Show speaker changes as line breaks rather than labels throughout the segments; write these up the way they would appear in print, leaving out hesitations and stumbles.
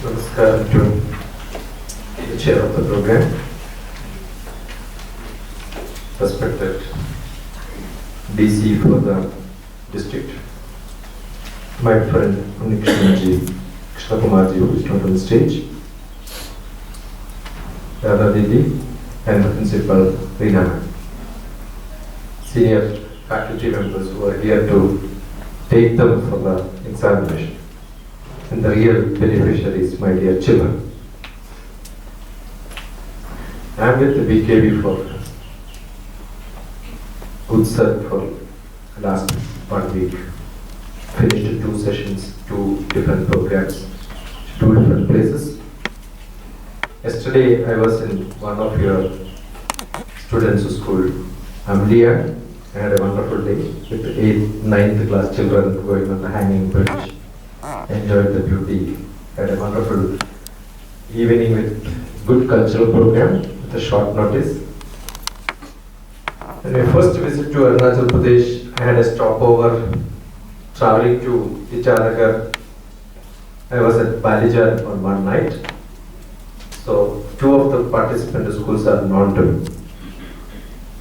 Namaskar to the chair of the program, respected DC for the district, my friend Arunachal Krishna Kumarji, who is not on the stage, Radha Didi, and the principal Reena, senior faculty members who are here to take them for the examination, and the real beneficiaries, my dear children. I am with the BKV for UTSARG for last 1 week. Finished 2 sessions, 2 different programs, 2 different places. Yesterday I was in one of your students' school, Amlia. I had a wonderful day with the 8th, 9th class children going on the hanging bridge. Enjoyed the beauty. Had a wonderful evening with good cultural program with a short notice. When my first visit to Arunachal Pradesh, I had a stopover traveling to UTSARG. I was at Balijar on one night. So 2 of the participant schools are known to me.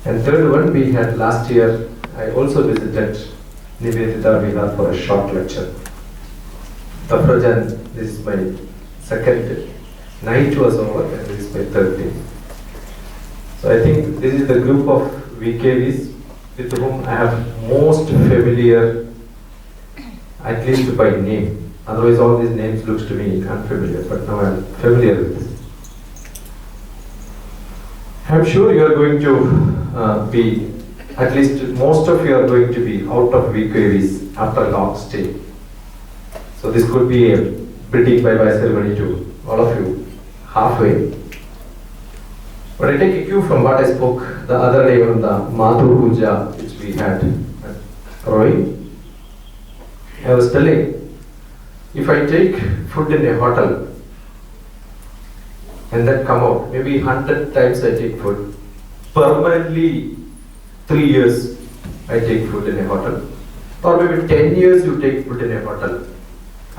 And third one we had last year, I also visited Nivedita Vihar for a short lecture. TafraGam, this is my second day. Night was over and this is my third day. So I think this is the group of VKVs with whom I have most familiar, at least by name. Otherwise all these names looks to me unfamiliar, but now I am familiar with this. I am sure you are going to be, at least most of you are going to be out of VKVs after a long stay. So this could be a bidding bye-bye ceremony to all of you, halfway. But I take a cue from what I spoke the other day on the Madhu Puja which we had at Roy. I was telling, if I take food in a hotel and then come out, maybe 100 times I take food, permanently 3 years I take food in a hotel, or maybe 10 years you take food in a hotel,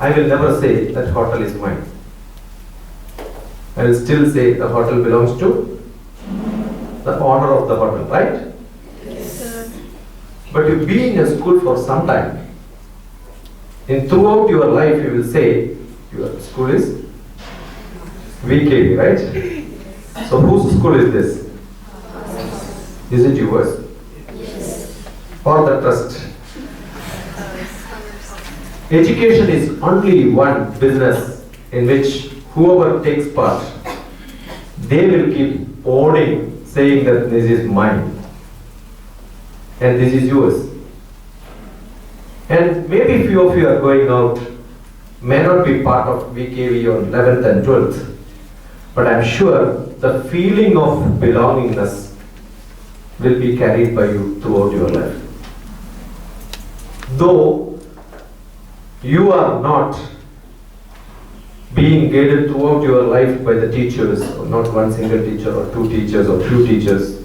I will never say that hotel is mine. I will still say the hotel belongs to the owner of the hotel, right?
Yes, sir.
But you be in a school for some time. Throughout your life you will say your school is VKV, right? So whose school is this? Is it yours?
Yes.
Or the trust? Education is only one business in which whoever takes part, they will keep owning, saying that this is mine and this is yours. And maybe few of you are going out, may not be part of VKV on 11th and 12th, but I am sure the feeling of belongingness will be carried by you throughout your life. Though you are not being guided throughout your life by the teachers, or not one single teacher or 2 teachers or few teachers.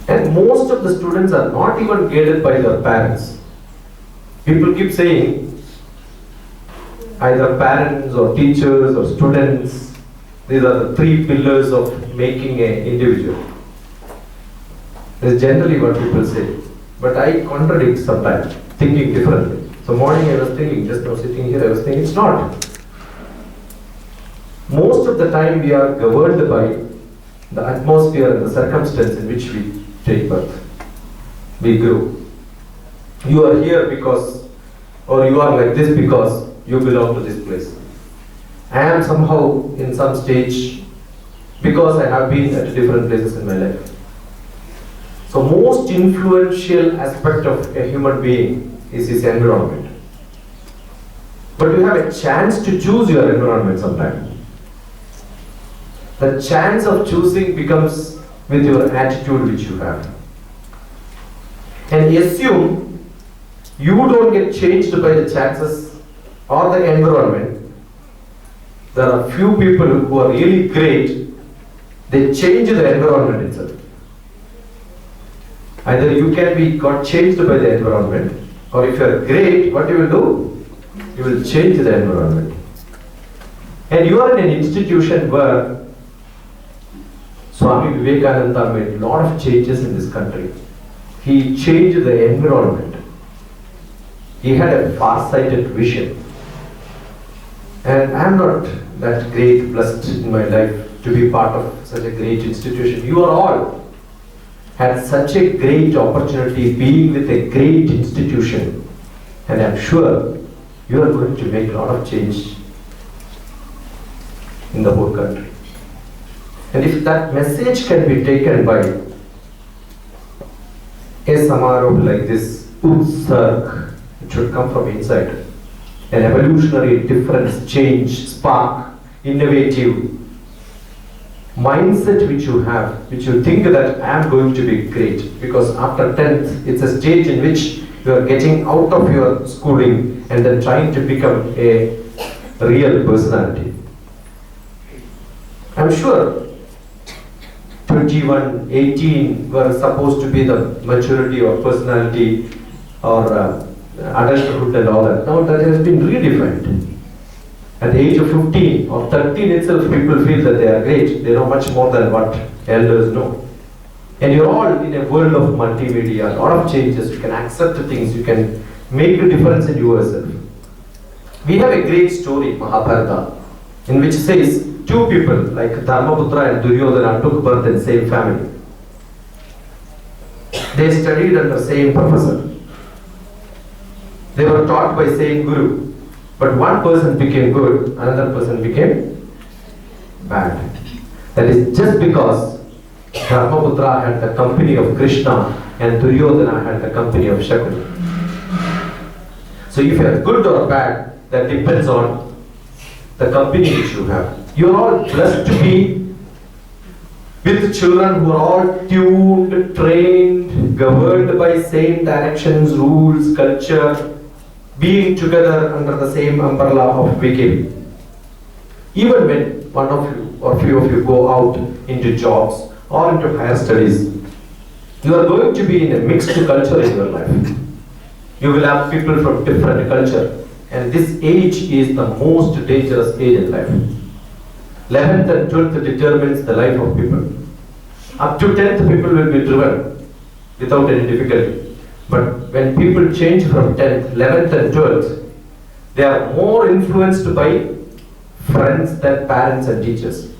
And most of the students are not even guided by their parents. People keep saying either parents or teachers or students, these are the 3 pillars of making an individual. This is generally what people say. But I contradict sometimes, thinking differently. So morning I was thinking, just now sitting here, I was thinking, it's not. Most of the time we are governed by the atmosphere and the circumstance in which we take birth. We grow. You are here because, or you are like this because you belong to this place. I am somehow in some stage because I have been at different places in my life. So most influential aspect of a human being is his environment. But you have a chance to choose your environment sometimes. The chance of choosing becomes with your attitude which you have. And assume you don't get changed by the chances or the environment. There are few people who are really great, they change the environment itself. Either you can be got changed by the environment, or if you are great, what you will do? You will change the environment. And you are in an institution where Swami Vivekananda made a lot of changes in this country. He changed the environment. He had a far-sighted vision. And I am not that great blessed in my life to be part of such a great institution. You are all had such a great opportunity being with a great institution. And I am sure you are going to make a lot of change in the whole country. And if that message can be taken by a Samaroh like this, UTSARG, it should come from inside. An evolutionary difference, change, spark, innovative mindset which you have, which you think that I am going to be great. Because after 10th, it's a stage in which you are getting out of your schooling and then trying to become a real personality. I'm sure 21, 18 were supposed to be the maturity of personality or adulthood and all that. Now that has been redefined. At the age of 15 or 13 itself, people feel that they are great. They know much more than what elders know. And you're all in a world of multimedia, a lot of changes. You can accept things, you can make a difference in yourself. We have a great story, Mahabharata, in which says two people like Dharmaputra and Duryodhana took birth in the same family. They studied under the same professor. They were taught by same guru. But one person became good, another person became bad. That is just because Dharmaputra had the company of Krishna and Duryodhana had the company of Shakuni. So if you are good or bad, that depends on the company which you have. You are all blessed to be with children who are all tuned, trained, governed by same directions, rules, culture, being together under the same umbrella of VKB. Even when one of you or few of you go out into jobs or into higher studies, you are going to be in a mixed culture in your life. You will have people from different culture. And this age is the most dangerous age in life. 11th and 12th determines the life of people. Up to 10th, people will be driven without any difficulty. But when people change from 10th, 11th and 12th, they are more influenced by friends than parents and teachers.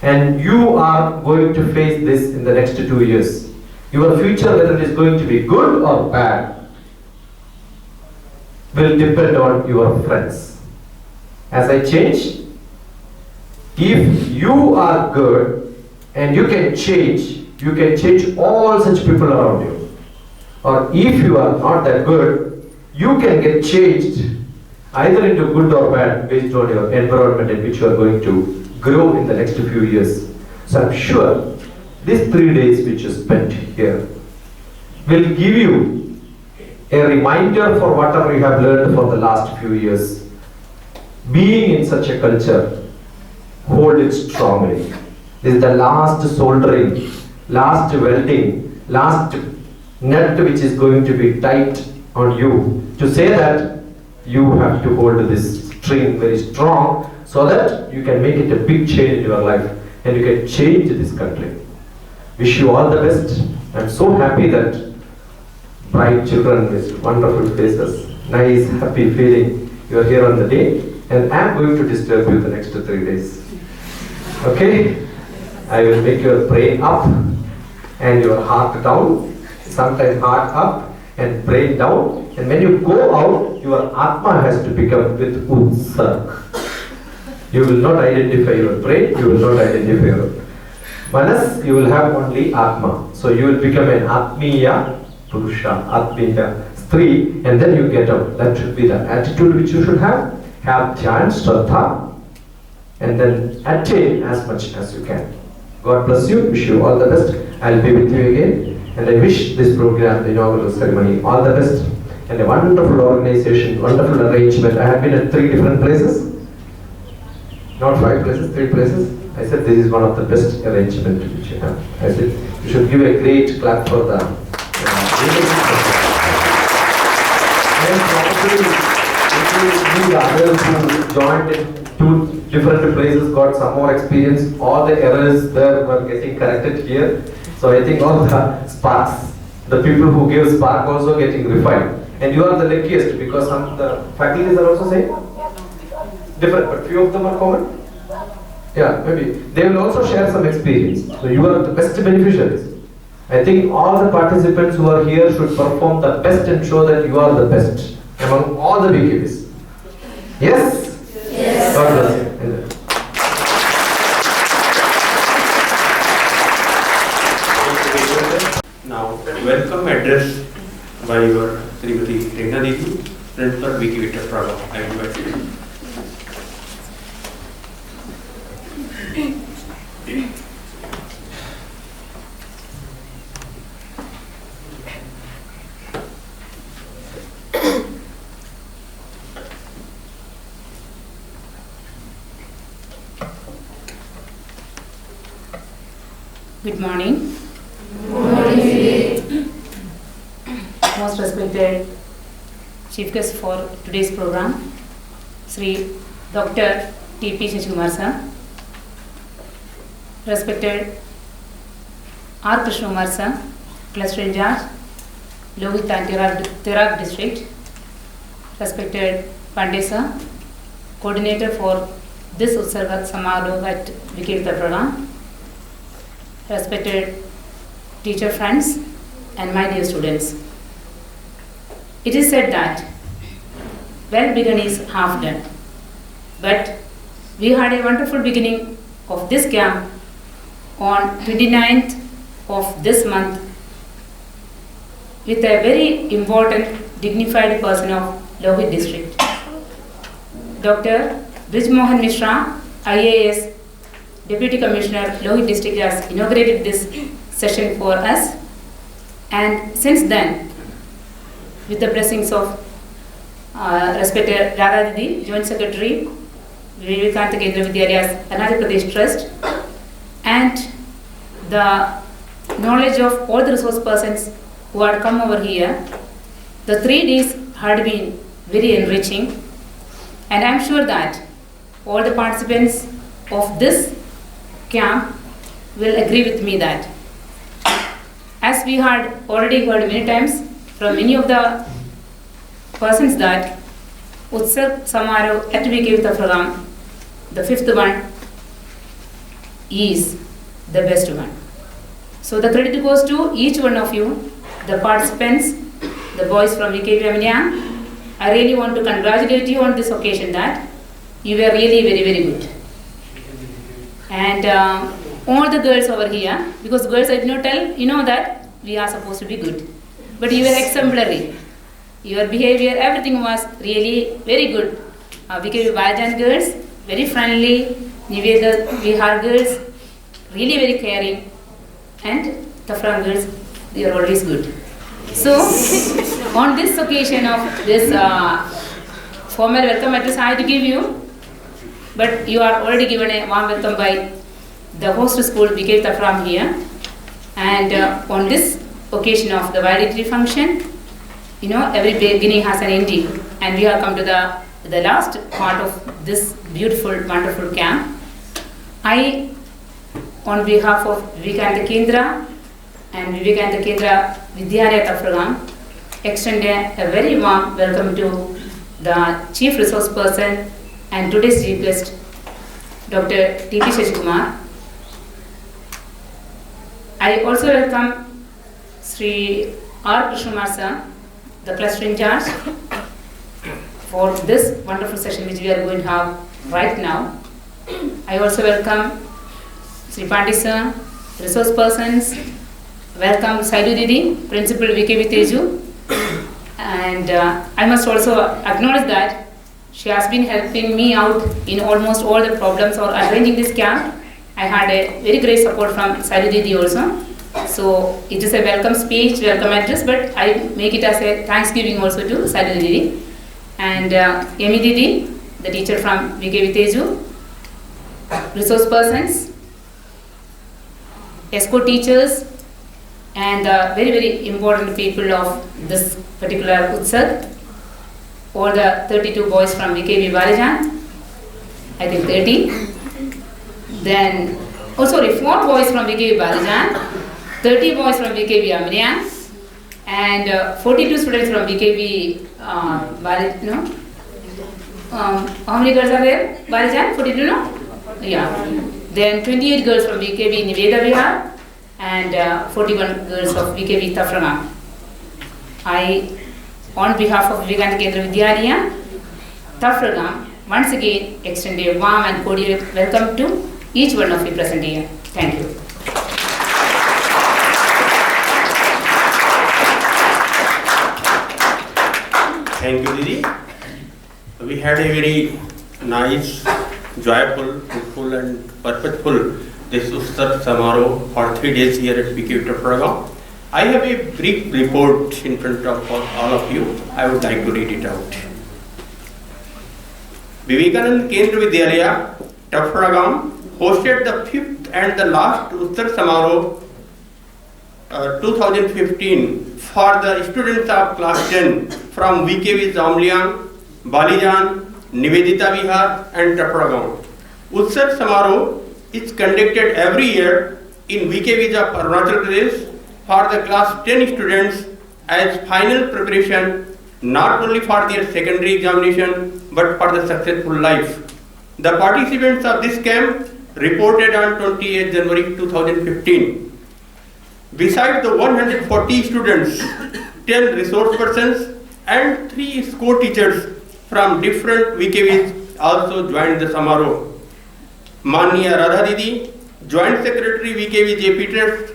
And you are going to face this in the next 2 years. Your future, whether it is going to be good or bad, will depend on your friends. As I change, if you are good and you can change all such people around you. Or if you are not that good, you can get changed either into good or bad based on your environment in which you are going to grow in the next few years. So I'm sure these 3 days which you spent here will give you a reminder for whatever you have learned for the last few years. Being in such a culture, hold it strongly. This is the last soldering, last welding, last nut which is going to be tight on you. To say that you have to hold this string very strong so that you can make it a big change in your life and you can change this country. Wish you all the best. I'm so happy that bright children with wonderful faces, nice, happy feeling. You are here on the day, and I'm going to disturb you the next 3 days. Okay? I will make your brain up and your heart down, sometimes heart up and brain down. And when you go out, your Atma has to become with UTSARG. You will not identify your brain, you will not identify your Manas, you will have only Atma. So you will become an Atmiya Purusha, Atmiya Stri, and then you get out. That should be the attitude which you should have. Have Dhyan, Shraddha, and then attain as much as you can. God bless you, wish you all the best. I'll be with you again. And I wish this program, the inaugural ceremony, all the best. And a wonderful organization, wonderful arrangement. I have been at 3 different places. Not 5 places, 3 places. I said this is one of the best arrangement which you have. I said you should give a great clap for the the others who joined in two different places, got some more experience. All the errors there were getting corrected here. So I think all the sparks, the people who give spark also getting refined. And you are the luckiest because some the faculties are also saying different, but few of them are common. Yeah, maybe. They will also share some experience. So you are the best beneficiaries. I think all the participants who are here should perform the best and show that you are the best among all the BKVs. Yes?
Yes.
God bless you.
Now, welcome address by your Srimati Reena Didi, Principal BKV TafraGam. I invite you.
Good morning. Most respected Chief Guest for today's program, Sri Dr. TPS sir. Respected R. Krishna sir, Cluster in Charge, Lohit and Tirag District. Respected Pandey sir, Coordinator for this UTSARG Samaroh at BKV TafraGam. Respected teacher friends and my dear students. It is said that well begun is half done. But we had a wonderful beginning of this camp on 29th of this month with a very important dignified person of Lohit district. Dr. Brij Mohan Mishra, IAS Deputy Commissioner, Lohit District, has inaugurated this session for us, and since then, with the blessings of respected Radha Didi, Joint Secretary, Vivekananda Kendra Vidyalayas, Arunachal Pradesh Trust, and the knowledge of all the resource persons who had come over here, the 3 days had been very enriching, and I am sure that all the participants of this camp will agree with me that as we had already heard many times from many of the persons that UTSARG Samaroh at BKV TafraGam, the 5th one, is the best one. So the credit goes to each one of you, the participants, the boys from BKV Aminiang. I really want to congratulate you on this occasion that you were really very, very good. And all the girls over here, because girls I did not tell, you know that we are supposed to be good. But you were exemplary. Your behavior, everything was really very good. BKV Bajan girls, very friendly. Niveda Bihar girls, really very caring. And TafraGam girls, they are always good. So, on this occasion of this formal welcome address I had to give you, but you are already given a warm welcome by the host school BKV TafraGam here. And on this occasion of the validity function, you know, every beginning has an ending, and we have come to the last part of this beautiful, wonderful camp. I, on behalf of Vivekananda Kendra and Vivekananda Kendra Vidyalaya TafraGam, extend a very warm welcome to the Chief Resource Person and today's chief guest, Dr. TPS. I also welcome Sri R. Krishna sir, the cluster in charge, for this wonderful session which we are going to have right now. I also welcome Sri Pandey sir, resource persons, welcome Sailu Didi, Principal BKV Teju, and I must also acknowledge that she has been helping me out in almost all the problems or arranging this camp. I had a very great support from Sailu Didi also. So it is a welcome speech, welcome address, but I make it as a thanksgiving also to Sailu Didi. And Yemi Didi, the teacher from BKV Teju, resource persons, ESCO teachers, and very, very important people of this particular UTSARG. or the 32 boys from VKB Balijan, I think 30. Then, 4 boys from VKB Balijan, 30 boys from VKB Amriyan, and 42 students from VKB how many girls are there? Balijan? 42, no? Yeah. Then 28 girls from VKB Niveda Vihar and 41 girls of VKB TafraGam. I, on behalf of Vivekananda Kendra Vidyalaya, TafraGam, once again extend a warm and cordial welcome to each one of you present here. Thank you.
Thank you, Didi. We had a very nice, joyful, fruitful and purposeful this UTSARG Samaroh for 3 days here at VKB TafraGam. I have a brief report in front of all of you. I would like to read it out. Vivekananda Kendra Vidyalaya, TafraGam hosted the 5th and the last UTSARG Samaroh 2015 for the students of class 10 from VKB Zamliang, Balijan, Nivedita Vihar and TafraGam. UTSARG Samaroh is conducted every year in VKBs of Arunachal Pradesh for the class 10 students as final preparation not only for their secondary examination but for the successful life. The participants of this camp reported on 28 January 2015. Besides the 140 students, 10 resource persons and 3 school teachers from different VKBs also joined the Samaroh. Manya Radha Didi, Joint Secretary VKB JP Trust,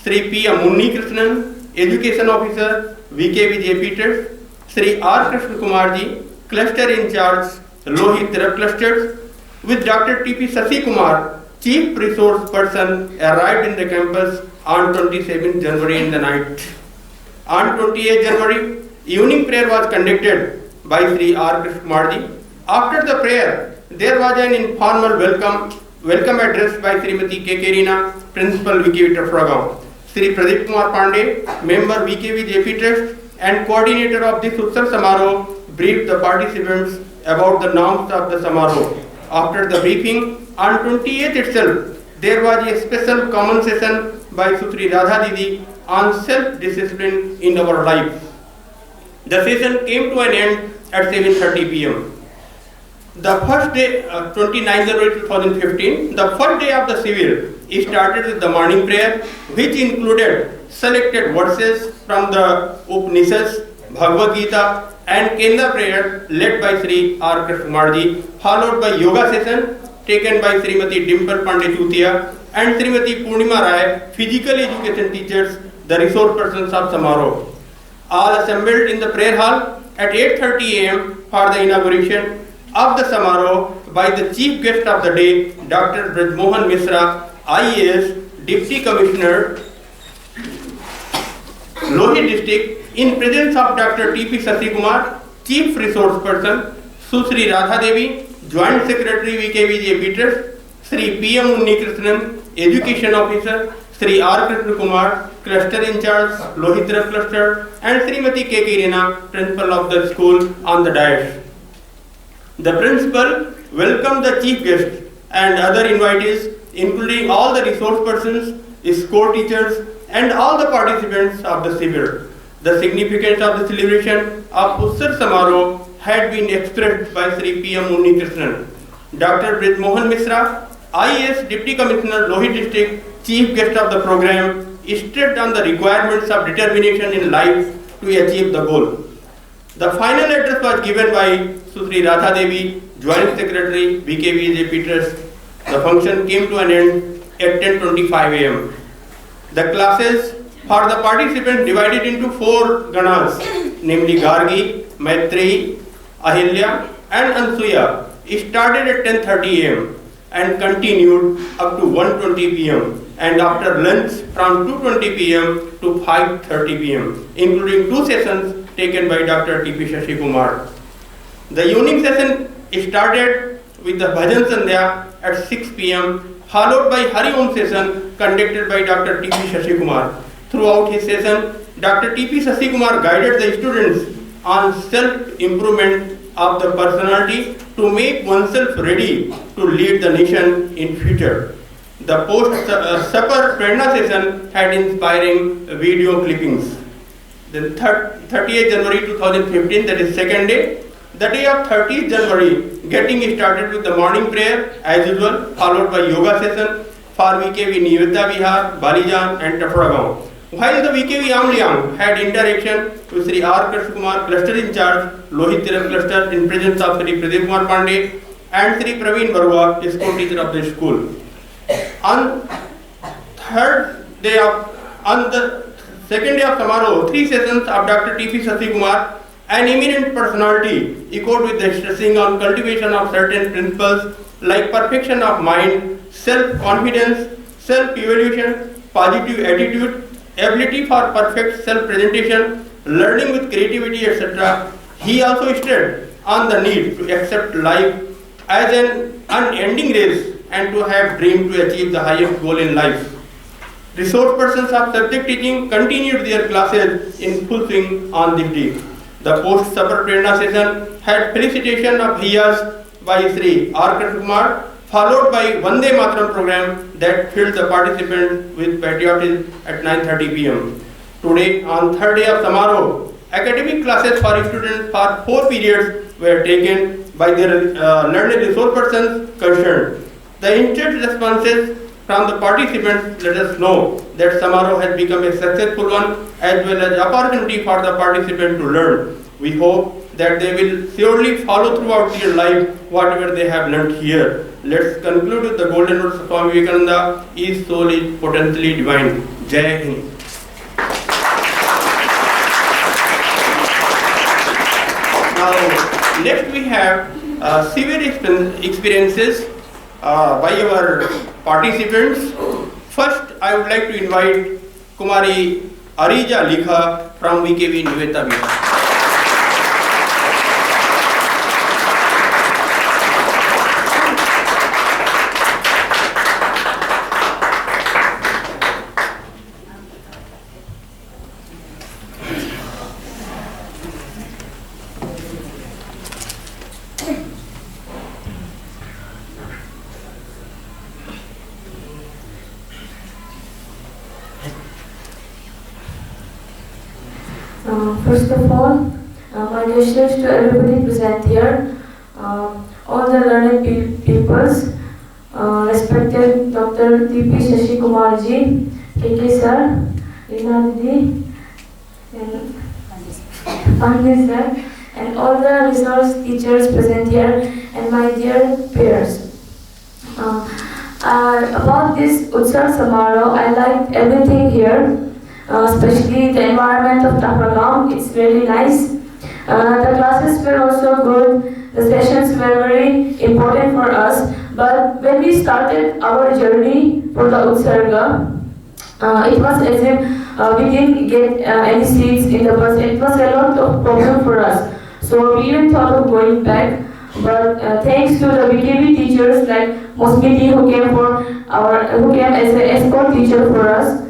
Sri P. Munni Krishnan, Education Officer VKB JP Trust, Sri R. Krishna Kumarji, Cluster in Charge, Lohit Clusters, with Dr. T.P. Sasi Kumar, Chief Resource Person, arrived in the campus on 27 January in the night. On 28 January, evening prayer was conducted by Sri R. Krishna Kumarji. After the prayer, there was an informal welcome address by Srimati K. Reena, Principal VKB TafraGam. Sri Pradeep Kumar Pandey, Member VKB JP Trust and Coordinator of this UTSARG Samaroh, briefed the participants about the norms of the Samaroh. After the briefing, on 28th itself, there was a special common session by Sutri Radha Didi on self-discipline in our life. The session came to an end at 7:30 p.m. The first day, 29 January 2015, the first day of the civil, started with the morning prayer, which included selected verses from the Upanishads, Bhagavad Gita, and Kendra prayer led by Sri R. Krishna Kumarji, followed by yoga session taken by Srimati Dimple Pandey Chutia and Srimati Purnima Rai, physical education teachers, the resource persons of Samaroh. All assembled in the prayer hall at 8:30 a.m. for the inauguration of the Samaroh by the chief guest of the day, Dr. Brajmohan Misra, IAS, Deputy Commissioner, Lohit District, in presence of Dr. T.P. Sasi Kumar, Chief Resource Person, Susri Radha Devi, Joint Secretary VKB JP Trust, Sri P. Munni Krishnan, Education Officer, Sri R. Krishna Kumar, Cluster in Charge, Lohitra Cluster, and Srimati K. Reena, Principal of the school, on the dais. The Principal welcomed the Chief Guest and other invitees, including all the resource persons, school teachers, and all the participants of the civil. The significance of the celebration of UTSARG Samaroh had been expressed by Sri P. Munni Krishnan. Dr. Brajmohan Misra, IAS Deputy Commissioner, Lohit District, Chief Guest of the program, stressed on the requirements of determination in life to achieve the goal. The final address was given by Sutri Radha Devi, Joint Secretary, VKB JP Trust. The function came to an end at 10:25 a.m. The classes for the participants divided into 4 ganas, namely Gargi, Maitreyi, Ahilya and Ansuya, started at 10:30 a.m. and continued up to 1:20 p.m. and after lunch from 2:20 p.m. to 5:30 p.m., including 2 sessions taken by Dr. T.P. Shashi Kumar. The evening session started with the Bhajan Sandhya at 6 p.m. followed by Hari Om session conducted by Dr. T.P. Shashi Kumar. Throughout his session, Dr. T.P. Shashi Kumar guided the students on self-improvement of the personality to make oneself ready to lead the nation in future. The post-supper Prerna session had inspiring video clippings. Then 30th January 2015, that is second day. The day of 30th January, getting started with the morning prayer as usual, followed by yoga session for VKV Nivedita Vihar, Balijan and TafraGam. While the VKV Amliang had interaction with Sri R. Krishna Kumar, cluster in charge, Lohit Tirak cluster in presence of Sri Pradeep Kumar Pandey and Sri Praveen Barua, school teacher of the school. On the second day of Samaro, 3 sessions of Dr. T.P. Sasi Kumar, an eminent personality, echoed with the stressing on cultivation of certain principles like perfection of mind, self-confidence, self-evaluation, positive attitude, ability for perfect self-presentation, learning with creativity, etc. He also stressed on the need to accept life as an unending race and to have dream to achieve the highest goal in life. Resource persons of subject teaching continued their classes in full swing on this day. The post-supper Prerna session had felicitation of Bhaiyas by Sri R. Krishna Kumar, followed by Vande Mataram program that filled the participants with patriotism at 9:30 p.m. Today, on third day of Samaro, academic classes for students for 4 periods were taken by their learned resource persons concerned. The instant responses from the participants let us know that Samaro has become a successful one as well as opportunity for the participants to learn. We hope that they will surely follow throughout their life whatever they have learnt here. Let's conclude with the golden words of Swami Vivekananda, each soul is potentially divine. Jai Hind. Now, next we have severe experiences by our participants. First, I would like to invite Kumari Arija Likha from VKV Nivedita Vihar.
First of all, my wishes to everybody present here, all the learned peoples, respected Dr. T.P. Shashi Kumar ji, KK sir, Rina Didi, and Pandey sir, and all the resource teachers present here, and my dear peers. About this UTSARG Samaro, I liked everything here. Especially the environment of TafraGam, it's really nice. The classes were also good, the sessions were very important for us, but when we started our journey for the UTSARG, it was as if we didn't get any seats in the bus. It was a lot of problem for us. So we even thought of going back, but thanks to the VKV teachers like Mosmiti who came as an escort teacher for us.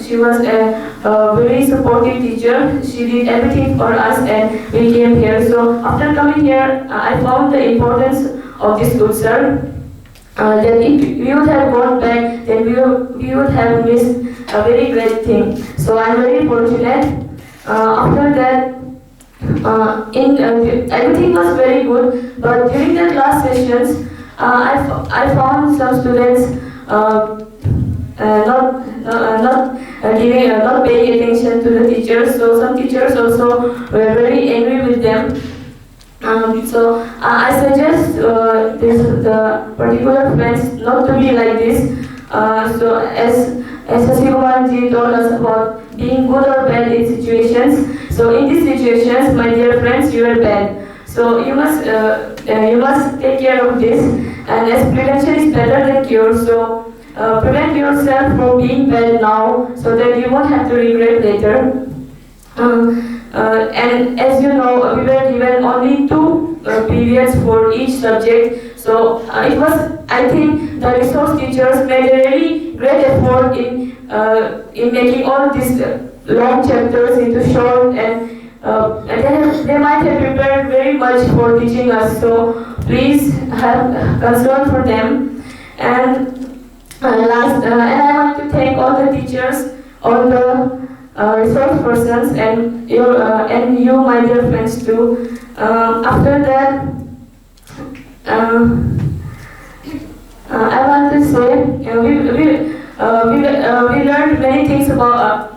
She was a very supportive teacher. She did everything for us and we came here. So after coming here, I found the importance of this UTSARG. That if we would have gone back, then we would have missed a very great thing. So I'm very fortunate. After that, everything was very good, but during the class sessions, I found some students not paying attention to the teachers. So some teachers also were very angry with them. So I suggest the particular friends not to be like this. So as Sasi Kumar ji told us about being good or bad in situations. So in these situations, my dear friends, you are bad. So you must take care of this. And as prevention is better than cure, so prevent yourself from being bad now, so that you won't have to regret later. And as you know, we were given only 2 periods for each subject. So it was, I think, the resource teachers made a really great effort in making all these long chapters into short and they might have prepared very much for teaching us. So please have concern for them. And and I want to thank all the teachers, all the resource persons, and you, my dear friends, too. After that, I want to say we learned many things about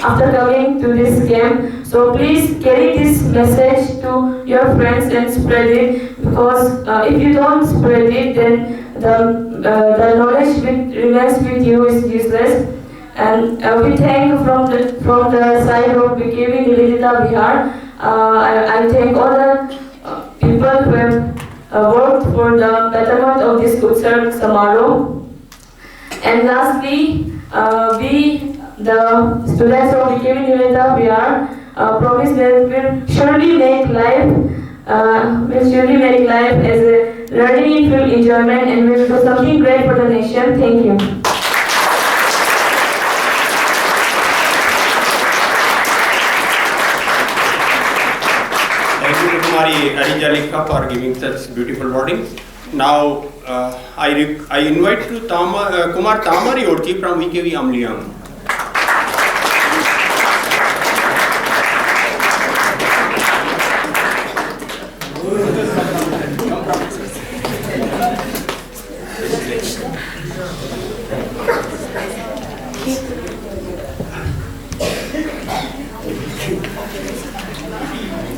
after coming to this camp. So please carry this message to your friends and spread it, because if you don't spread it, then the knowledge which remains with you is useless. And we thank from the side of BKV Nivedita Bihar. I thank all the people who have worked for the betterment of this UTSARG Samaro. And lastly, we, the students of BKV Nivedita Bihar, promise that we'll surely make life as a learning in full enjoyment, and we'll do something great for the nation. Thank you.
Arunachal for giving such beautiful wordings. Now I invite to Kumar Tamari Orchi from VKV Amliang.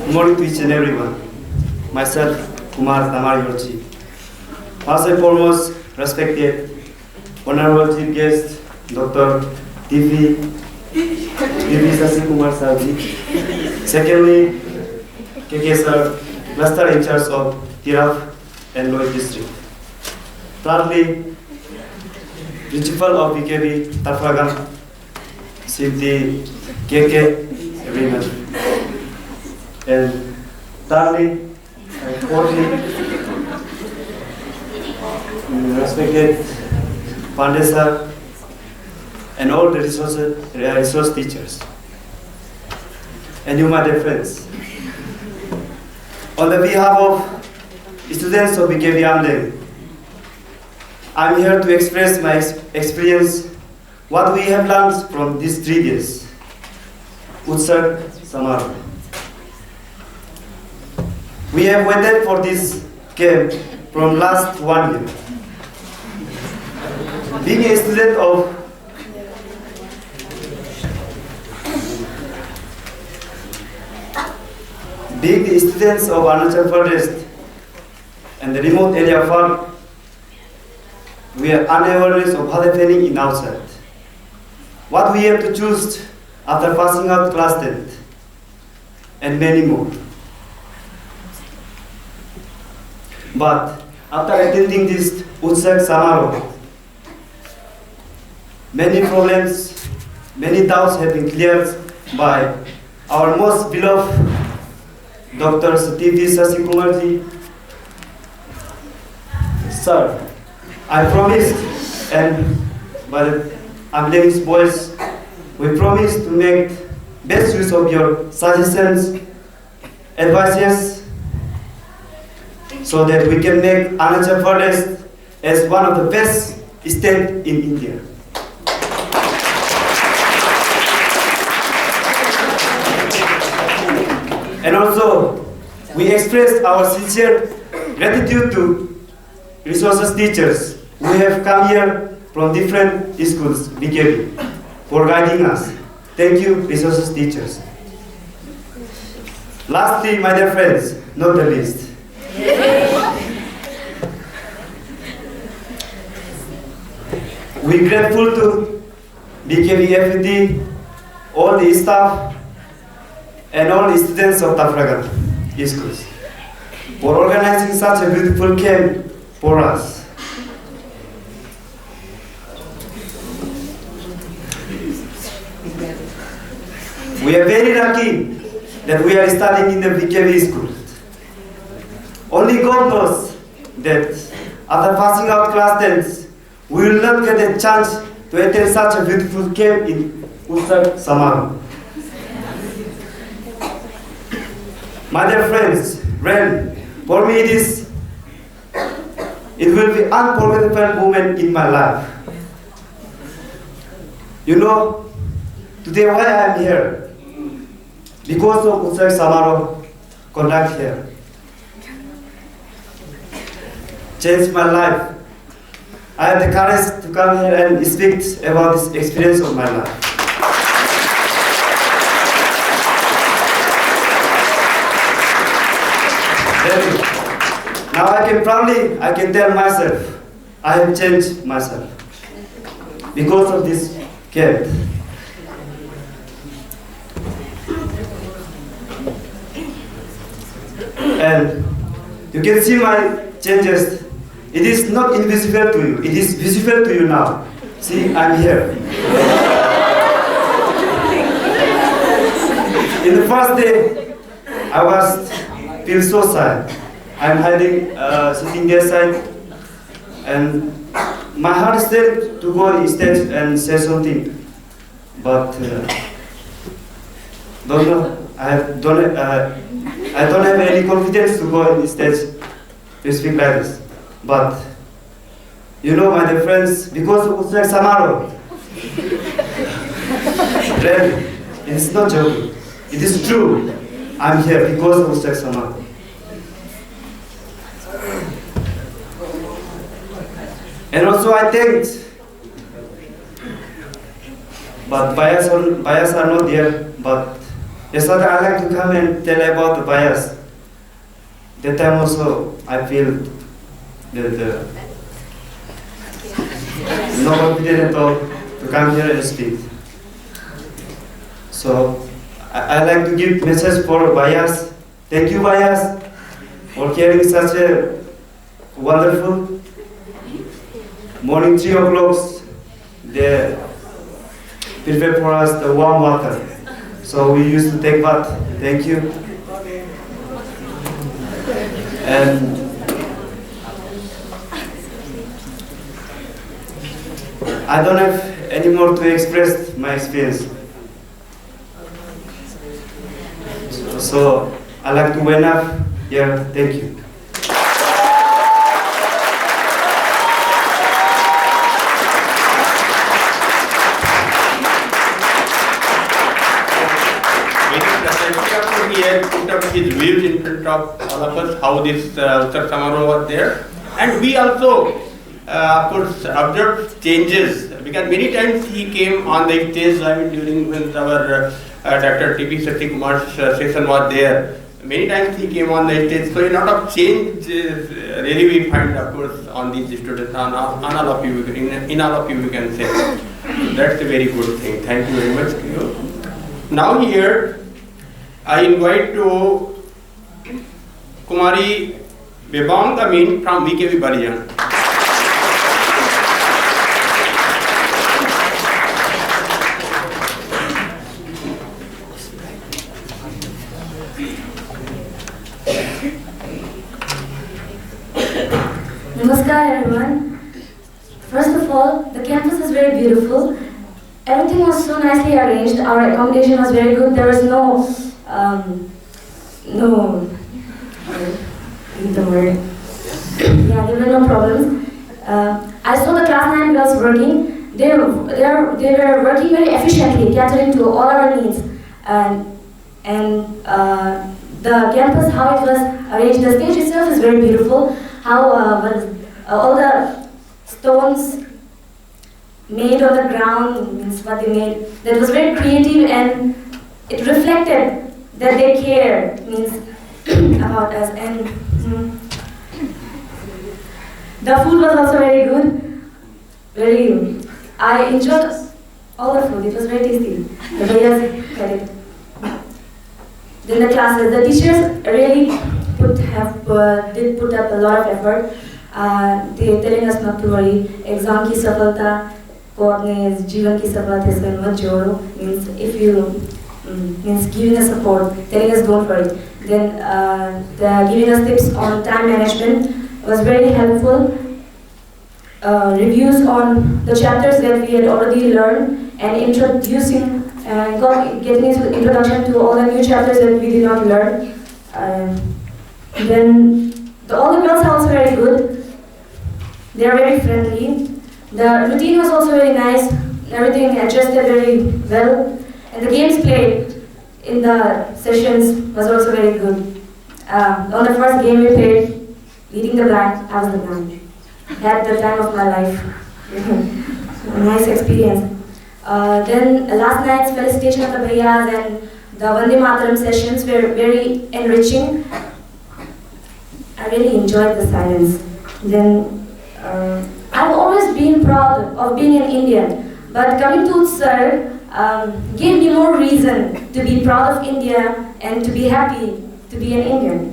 Good morning to each and everyone. Myself, Kumar Tamari Orchi. First and foremost, respected Honorable Chief Guest, Dr. TV Sasi Kumar Sarji. Secondly, KK Sir, Cluster in charge of Tiraf and Lloyd District. Thirdly, Principal of BKV, TafraGam, Sifti KK, everyone. And thirdly and fourthly, respected Pandesa and all the resource teachers. And you, my dear friends, on the behalf of students of BKV Amden, I'm here to express my experience, what we have learned from these 3 days, UTSARG Samaro. We have waited for this camp from last 1 year. Being a student of Arunachal Forest and the remote area farm, we are unaware of what is happening in outside. What we have to choose after passing out class 10th, and many more. But after attending this UTSARG Samaro, many problems, many doubts have been cleared by our most beloved Dr. TV Sasi Kumarji. Sir, I promised, and by the Ambulance boys, we promise to make best use of your suggestions, advices, so that we can make Arunachal Forest as one of the best states in India. And also, we express our sincere gratitude to resources teachers who have come here from different schools, BKV, for guiding us. Thank you, resources teachers. Lastly, my dear friends, not the least, we're grateful to BKV FET, all the staff, and all the students of TafraGam schools for organizing such a beautiful camp for us. We are very lucky that we are studying in the BKV school. Only God knows that after passing out class 10, we will not get a chance to attend such a beautiful camp in UTSARG Samaro. My dear friends, really, for me it will be unforgettable moment in my life. You know, today why I am here? Because of UTSARG Samaro conduct here. Changed my life. I have the courage to come here and speak about this experience of my life. Then, now I can tell myself, I have changed myself because of this camp. And you can see my changes. It is not invisible to you, it is visible to you now. See, I'm here. In the first day, I feel so sad. I'm hiding, sitting there side, and my heart is there to go on stage and say something, but don't know. I don't have any confidence to go on stage to speak like this. But you know, my dear friends, because of UTSARG Samaro, really, it's not joking. It is true. I'm here because of UTSARG Samaro. And also I thanked, but bias are not there. But yesterday I like to come and tell about the bias. That time also I feel that no confidence at all to come here and speak. So I like to give message for bias. Thank you, bias, for carrying such a wonderful morning 3 o'clock. They prepare for us the warm water. So we used to take bath. Thank you. And I don't have any more to express my experience. So I like to wind up here. Thank you.
He had put up his views in front of all of us, how this UTSARG Samaro was there. And we also, of course, observed changes, because many times he came on the stage during when our DrTPS session was there. Many times he came on the stage, so a lot of change really we find, of course, on these students, on all of you, in all of you we can say. That's a very good thing. Thank you very much to you. Now here, I invite to Kumari Bebang Amin from VKV Balijan.
Namaskar everyone. First of all, the campus is very beautiful. Everything was so nicely arranged. Our accommodation was very good. There was no there were no problems. I saw the class 9 girls working. They were working very efficiently, catering to all our needs. And the campus, how it was arranged, the stage itself is very beautiful. How all the stones made on the ground, means what they made, that was very creative, and it reflected that they care, means about us. And the food was also very good. I enjoyed all the food. It was very tasty. The bhaias had it. Then the classes, the teachers really did put up a lot of effort. They telling us not to worry. Exam ki safalta को अपने जीवन की सफलता इसमें मत जोड़ो. Means if you means giving us support, telling us don't worry. Then giving us tips on time management was very helpful. Reviews on the chapters that we had already learned, and getting into introduction to all the new chapters that we did not learn. Then all the girls are also very good. They are very friendly. The routine was also very nice. Everything adjusted very well. And the games played in the sessions was also very good. On the first game we played, leading the blind, I was the blind. Had the time of my life. Nice experience. Then last night's felicitation of the Bhaiyas and the Vande Mataram sessions were very enriching. I really enjoyed the silence. Then I've always been proud of being an Indian, but coming to UTSARG gave me more reason to be proud of India and to be happy to be an Indian.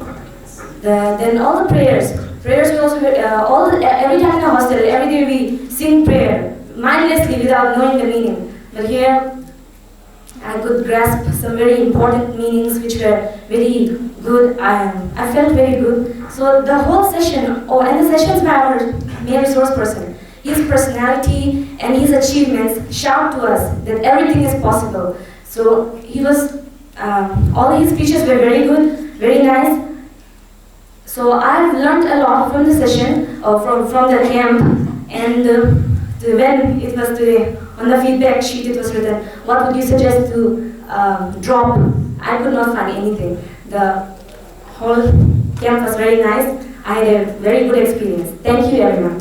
Then all the prayers we also every time in the hostel, every day we sing prayer mindlessly without knowing the meaning. But here I could grasp some very important meanings which were very good. I felt very good. So the whole session, and the sessions by our main resource person, his personality and his achievements shout to us that everything is possible. So he was, all his speeches were very good, very nice. So I've learned a lot from the session, from the camp, and when it was today, on the feedback sheet it was written, what would you suggest to drop? I could not find anything. The whole camp was very nice. I had a very good experience. Thank you everyone.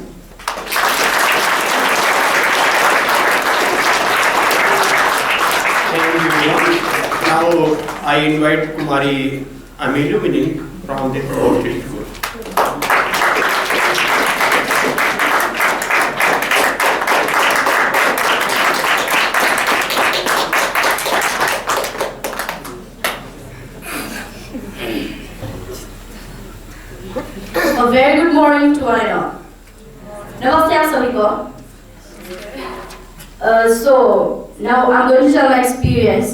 Thank you everyone. Now I invite Kumari Amilumini from the Orchid School.
A very good morning to one and all. Namaste आप सभी को. So now I'm going to tell my experience.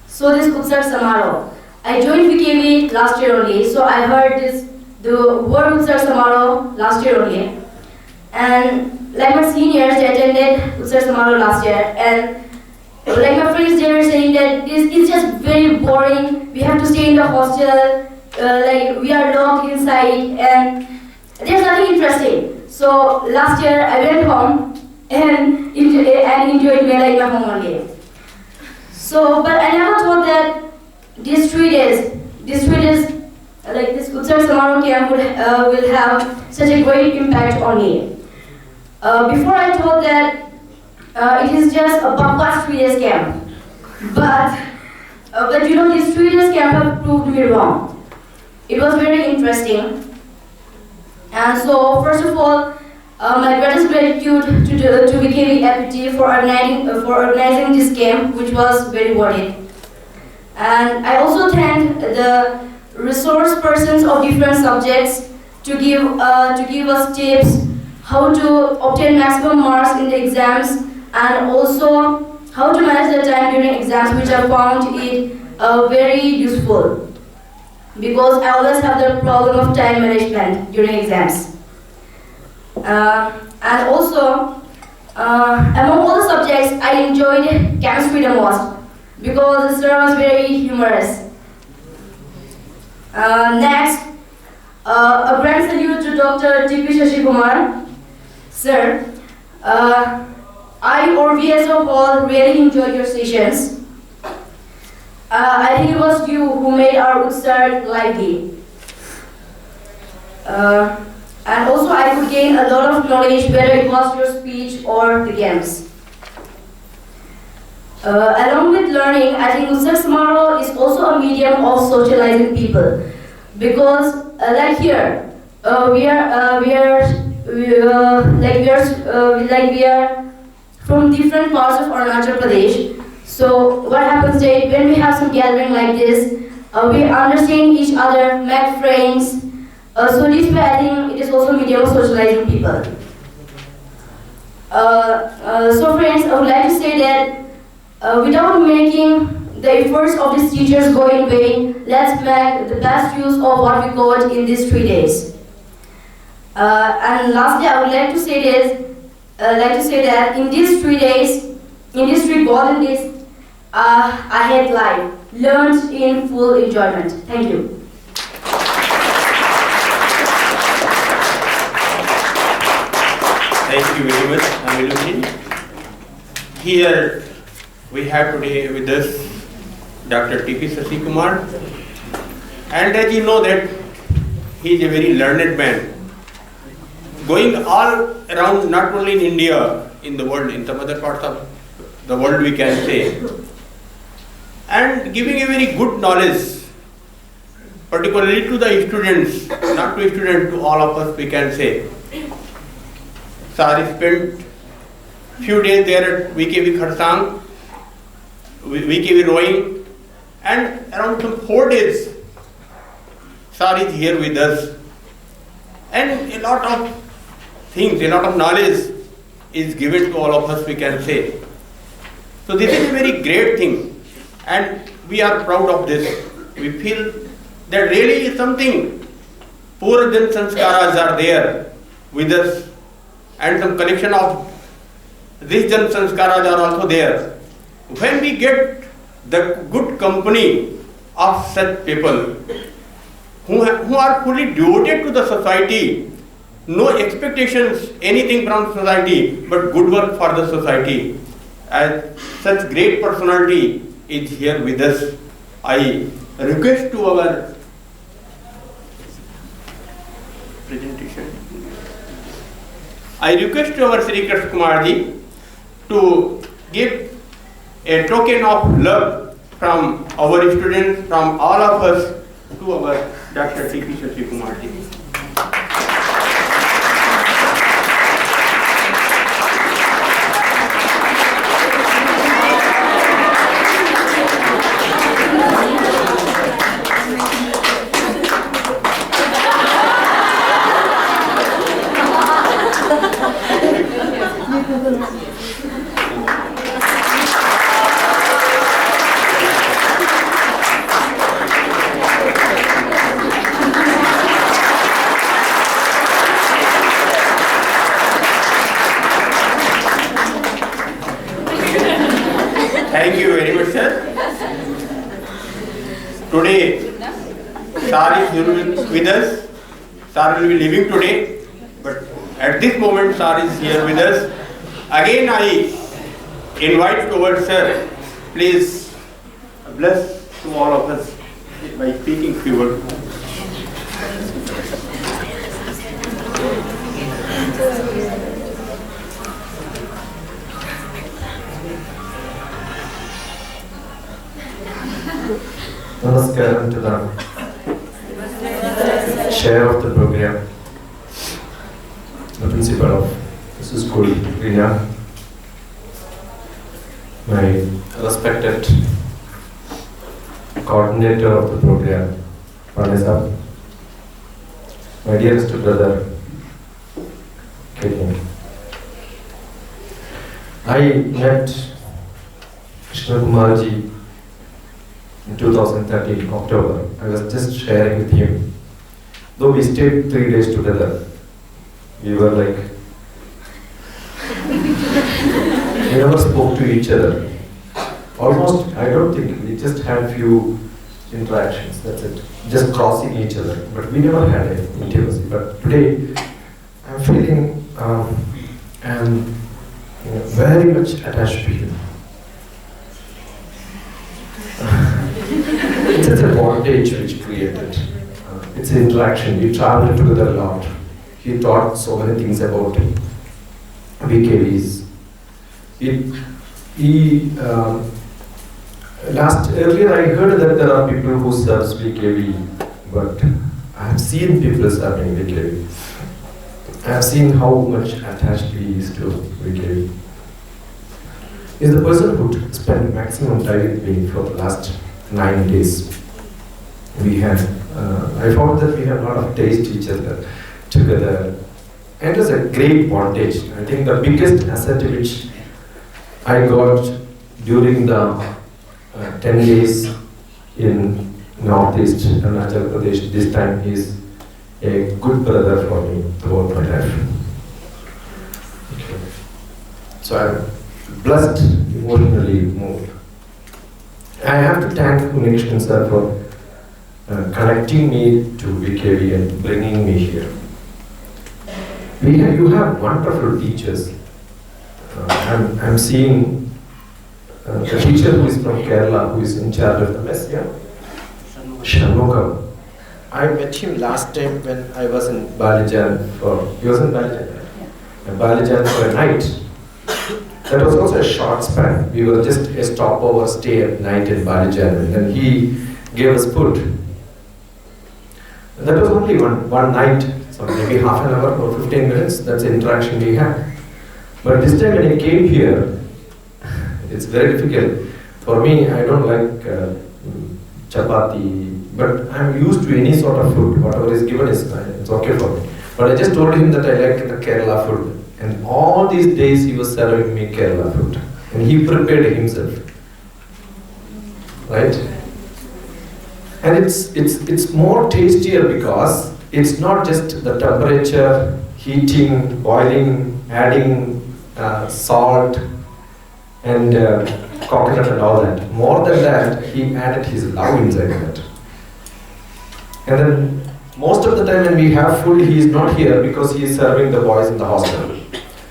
So this UTSARG Samaro, I joined VKV last year only. So I heard the word UTSARG Samaro last year only, and like my seniors, they attended UTSARG Samaro last year, and like my friends, they were saying that this is just very boring. We have to stay in the hostel. Like we are locked inside and there's nothing interesting. So last year I went home and enjoyed my life at home only. So, but I never thought that these 3 days, like this UTSARG Samaro camp will have such a great impact on me. Before I thought that it is just a past 3 days camp, but you know, these 3 days camp have proved me wrong. It was very interesting, and so first of all, my greatest gratitude to VKV FPT for organizing this camp, which was very worth it. And I also thank the resource persons of different subjects to give us tips how to obtain maximum marks in the exams, and also how to manage the time during exams, which I found it very useful. Because I always have the problem of time management during exams. And also, among all the subjects, I enjoyed chemistry the most because the sir was very humorous. Next, a grand salute to DrTPS. Sir, we as a whole really enjoyed your sessions. I think it was you who made our UTSARG lively. And also I could gain a lot of knowledge, whether it was your speech or the games. Along with learning, I think UTSARG Samaro is also a medium of socializing people. Because like here, we are from different parts of Arunachal Pradesh. So what happens is when we have some gathering like this, we understand each other, make friends. So this way I think it is also a medium of socializing people. So friends, I would like to say that without making the efforts of these teachers go in vain, let's make the best use of what we got in these 3 days. And lastly, I would like to say that in these 3 days, in these 3 golden days, I had life. learned in full enjoyment. Thank you.
Thank you very much, Amiluddin. Here we have today with us Dr. T.P. Kumar, and as you know that he is a very learned man, going all around, not only in India, in the world, in some other parts of the world we can say, and giving a very good knowledge, particularly to the students, not to students, to all of us we can say. Sir spent few days there at VKV Kharsang, VKV rowing, and around some 4 days, Sir is here with us. And a lot of things, a lot of knowledge is given to all of us, we can say. So this is a very great thing, and we are proud of this. We feel that really is something. Poor Jan Sanskaras are there with us, and some collection of these Jan Sanskaras are also there. When we get the good company of such people who are fully devoted to the society, no expectations, anything from society, but good work for the society, as such great personality is here with us, I request to our presentation. I request to our Sri Krishna Kumar ji to give a token of love from our students, from all of us, to our Dr. T.P. Shashi Kumar ji. Thank you very much, sir. Today, Sir is here with us. Sir will be leaving today, but at this moment, Sir is here with us. Again, I invite towards Sir, please bless to all of us by speaking few words.
Namaskaram to the chair of the program, the principal of this school, Rina, my respected coordinator of the program, Vanessa, my dearest brother, Ketan. I met Krishna Kumarji in 2013, October. I was just sharing with him. Though we stayed 3 days together, we were like, we never spoke to each other. Almost, I don't think, we just had few interactions, that's it. Just crossing each other, but we never had an intimacy. But today, I'm feeling I'm very much attached to him. It's just a bondage which created. It's an interaction. We traveled together a lot. He taught so many things about VKVs. Earlier I heard that there are people who serve VKV, but I have seen people serving VKV. I have seen how much attached he is to VKV. He is the person who spent maximum time with me for the last 9 days. I found that we had a lot of taste each other together, and it was a great bondage. I think the biggest asset which I got during the 10 days in Northeast Arunachal Pradesh this time is a good brother for me throughout my life. So I'm blessed, emotionally moved. I have to thank Unishkin sir for connecting me to VKV and bringing me here. You have wonderful teachers. I'm seeing the teacher who is from Kerala, who is in charge of the mess, yeah? Shanmugam. I met him last time when I was in Balijan he was in Balijan, right? Yeah. Balijan for a night. That was also a short span. We were just a stopover stay at night in Balijan, and then he gave us food. And that was only one night, so maybe half an hour or 15 minutes, that's the interaction we had. But this time when I came here, it's very difficult. For me, I don't like chapati, but I'm used to any sort of food. Whatever is given is it's okay for me. But I just told him that I like the Kerala food. And all these days he was serving me Kerala food. And he prepared it himself. Right? And it's more tastier because it's not just the temperature, heating, boiling, adding salt and coconut and all that. More than that, he added his love inside that. And then most of the time when we have food, he is not here because he is serving the boys in the hostel.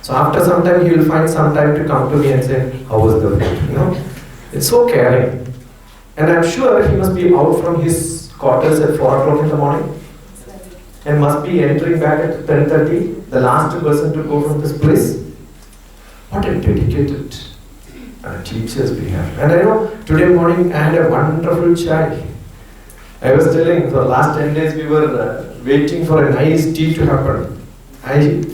So after some time, he will find some time to come to me and say, how was the food? You know, it's so caring. And I'm sure he must be out from his quarters at 4 o'clock in the morning and must be entering back at 10:30, the last person to go from this place. What a dedicated teachers we have. And I know today morning I had a wonderful chai. I was telling for the last 10 days we were waiting for a nice tea to happen. I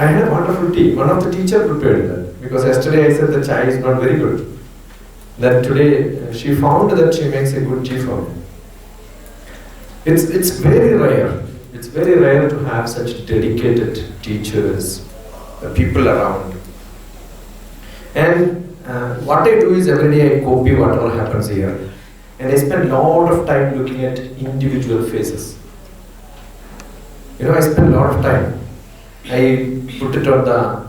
had a wonderful tea. One of the teachers prepared that because yesterday I said the chai is not very good. Then today she found that she makes a good tea for me. It's very rare. It's very rare to have such dedicated teachers, people around. And what I do is every day I copy whatever happens here. And I spend a lot of time looking at individual faces. You know, I spend a lot of time. I put it on the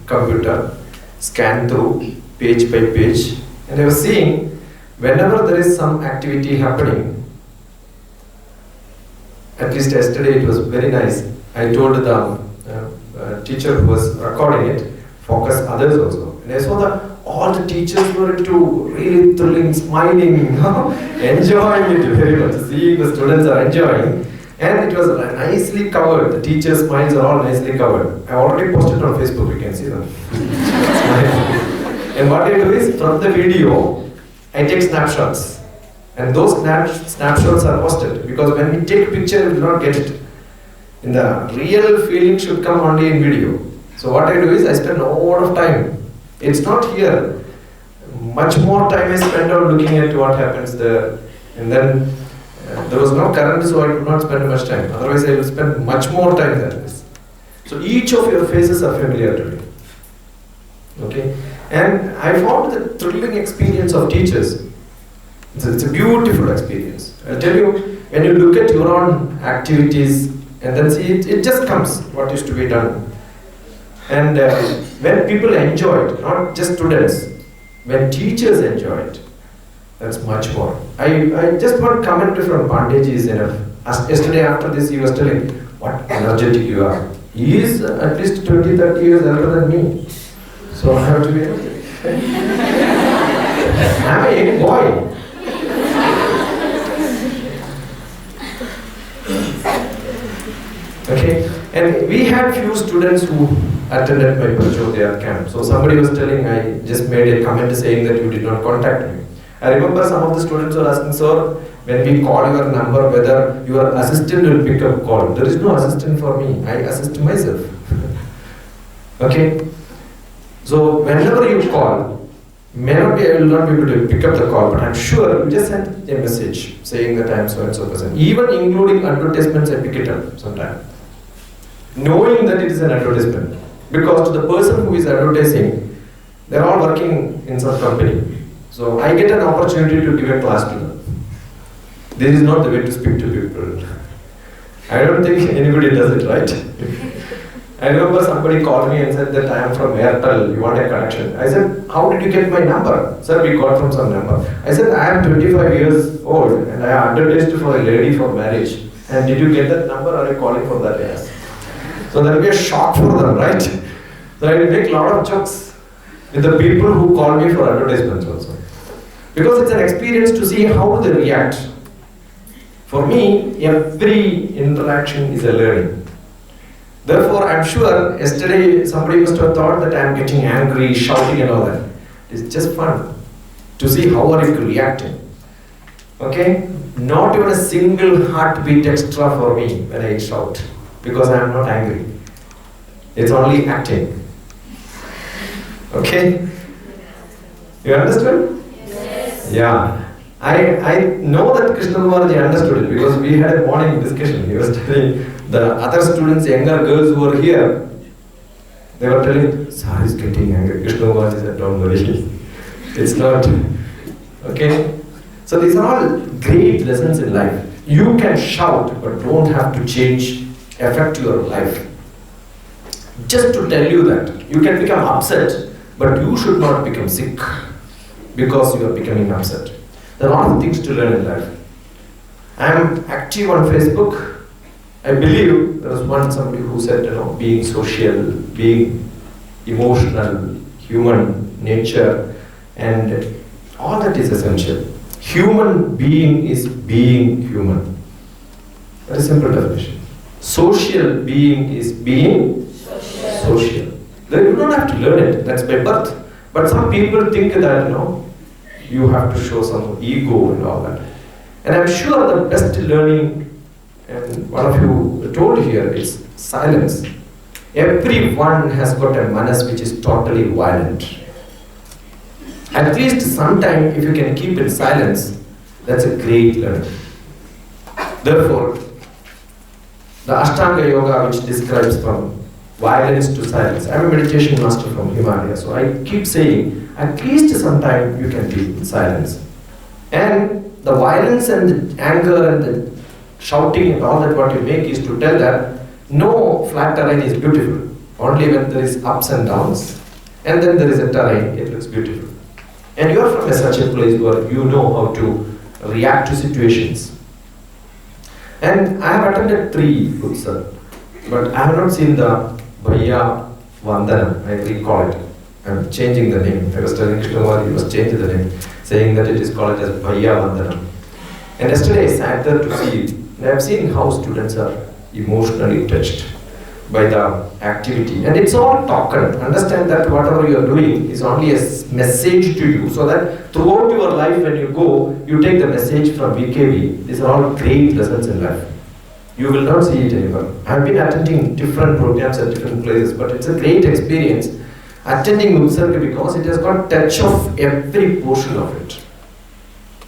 computer, scan through page by page, and I was seeing whenever there is some activity happening, at least yesterday it was very nice. I told the teacher who was recording it, focus others also. And I saw that all the teachers were into really thrilling, smiling, enjoying it very much. Seeing the students are enjoying. And it was nicely covered. The teachers' smiles are all nicely covered. I already posted on Facebook, you can see them. And what I do is, from the video, I take snapshots. And those snapshots are posted. Because when we take a picture, we will not get it. And the real feeling should come only in video. So what I do is, I spend a lot of time. It's not here. Much more time I spend on looking at what happens there. And then there was no current, so I could not spend much time. Otherwise, I will spend much more time there. So each of your faces are familiar to me. Okay? And I found the thrilling experience of teachers. It's a beautiful experience. I'll tell you, when you look at your own activities and then see it just comes what used to be done. And when people enjoy it, not just students, when teachers enjoy it, that's much more. I just one comment from Pandeyji is enough. Yesterday after this he was telling what energetic you are. He is at least 20-30 years older than me. So I have to be energetic. I'm a young boy. Okay, and we had few students who attended my Prachodaya camp. So somebody was telling, I just made a comment saying that you did not contact me. I remember some of the students were asking, sir, when we call your number, whether your assistant will pick up call. There is no assistant for me. I assist myself. Okay? So whenever you call, may not be, I will not be able to pick up the call, but I'm sure you just send a message saying that I am so and so person. Even including advertisements, I pick it up sometimes. Knowing that it is an advertisement. Because to the person who is advertising, they're all working in some company. So I get an opportunity to give a class to them. This is not the way to speak to people. I don't think anybody does it, right? I remember somebody called me and said that I am from Airtel, you want a connection. I said, how did you get my number? Sir, we got from some number. I said, I am 25 years old and I advertised for a lady for marriage. And did you get that number or are you calling for that? Yes. So that will be a shock for them, right? So I will make a lot of jokes with the people who call me for advertisements also. Because it's an experience to see how they react. For me, every interaction is a learning. Therefore, I'm sure yesterday somebody must have thought that I'm getting angry, shouting and all that. It's just fun to see how are you reacting. Okay? Not even a single heartbeat extra for me when I shout, because I'm not angry. It's only acting. Okay? You understood?
Yes.
Yeah. I know that Krishna Kumarji understood it because we had a morning discussion. He was telling the other students, younger girls who were here, they were telling, Sir is getting angry. Krishna Kumarji said, don't worry. It's not. Okay? So these are all great lessons in life. You can shout, but don't have to change, affect your life. Just to tell you that, you can become upset, but you should not become sick because you are becoming upset. There are a lot of things to learn in life. I am active on Facebook. I believe there was somebody who said, being social, being emotional, human nature, and all that is essential. Human being is being human. Very simple definition. Social being is being social. Then you don't have to learn it. That's by birth. But some people think that you have to show some ego and all that. And I'm sure the best learning, and one of you told here, is silence. Everyone has got a manas which is totally violent. At least sometime, if you can keep in silence, that's a great learning. Therefore, the Ashtanga Yoga, which describes from violence to silence. I'm a meditation master from Himalaya, so I keep saying, at least sometime you can be in silence. And the violence and the anger and the shouting and all that what you make is to tell that no flat terrain is beautiful. Only when there is ups and downs, and then there is a terrain, it looks beautiful. And you are from such a place where you know how to react to situations. And I have attended 3 UTSARG, but I have not seen the Bhaiya Vandana, I recall it. I'm changing the name. I was telling Krishna he was changing the name, saying that it is called as Bhaiya Vandana. And yesterday I sat there to see it, and I have seen how students are emotionally touched by the activity. And it's all token. Understand that whatever you are doing is only a message to you, so that throughout your life when you go, you take the message from VKV. These are all great lessons in life. You will not see it anywhere. I have been attending different programs at different places, but it's a great experience attending UTSARG because it has got touch of every portion of it.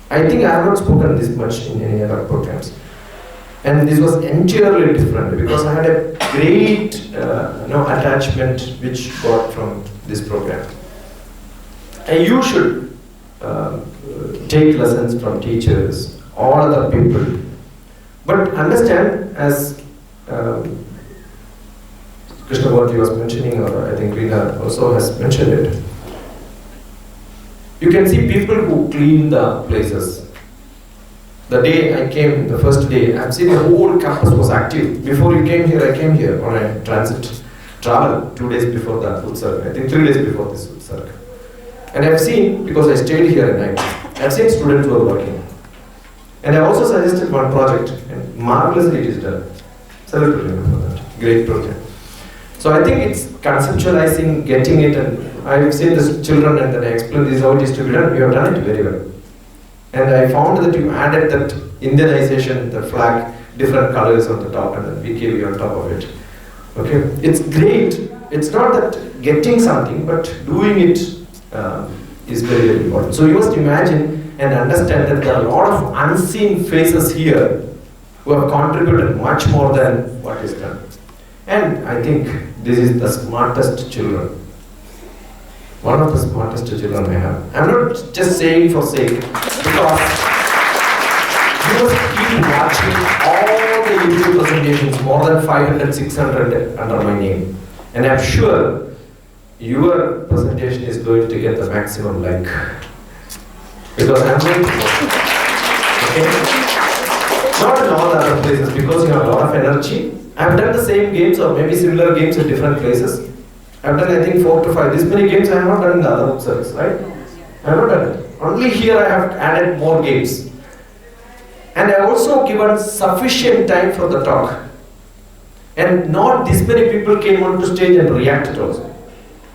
I think I have not spoken this much in any other programs. And this was entirely different because I had a great attachment which got from this program. And you should take lessons from teachers, all other people. But understand, as Krishna Bharti was mentioning, or I think Rina also has mentioned it, you can see people who clean the places. The day I came, the first day, I've seen the whole campus was active. Before you came here, I came here on a transit travel 2 days before the UTSARG, I think 3 days before this UTSARG. And I've seen, because I stayed here at night, I've seen students who are working. And I also suggested one project, and marvelously it is done. Celebrate for that. Great project. So I think it's conceptualizing, getting it, and I've seen the children and then I explained this how it is to be done. You have done it very well. And I found that you added that Indianization, the flag, different colors on the top and then VKV on top of it. Okay, it's great. It's not that getting something, but doing it is very, very important. So you must imagine and understand that there are a lot of unseen faces here who have contributed much more than what is done. And I think this is the smartest children. One of the smartest children I have. I'm not just saying for sake, because you must keep watching all the YouTube presentations, more than 500, 600 under my name. And I'm sure your presentation is going to get the maximum like. Because I'm going to work. Okay? Not in all other places, because you have a lot of energy. I've done the same games or maybe similar games in different places. I've done, I think, 4 to 5. This many games I have not done in the other UTSARGs, right? I have not done it. Only here I have added more games. And I also given sufficient time for the talk. And not this many people came onto stage and reacted also.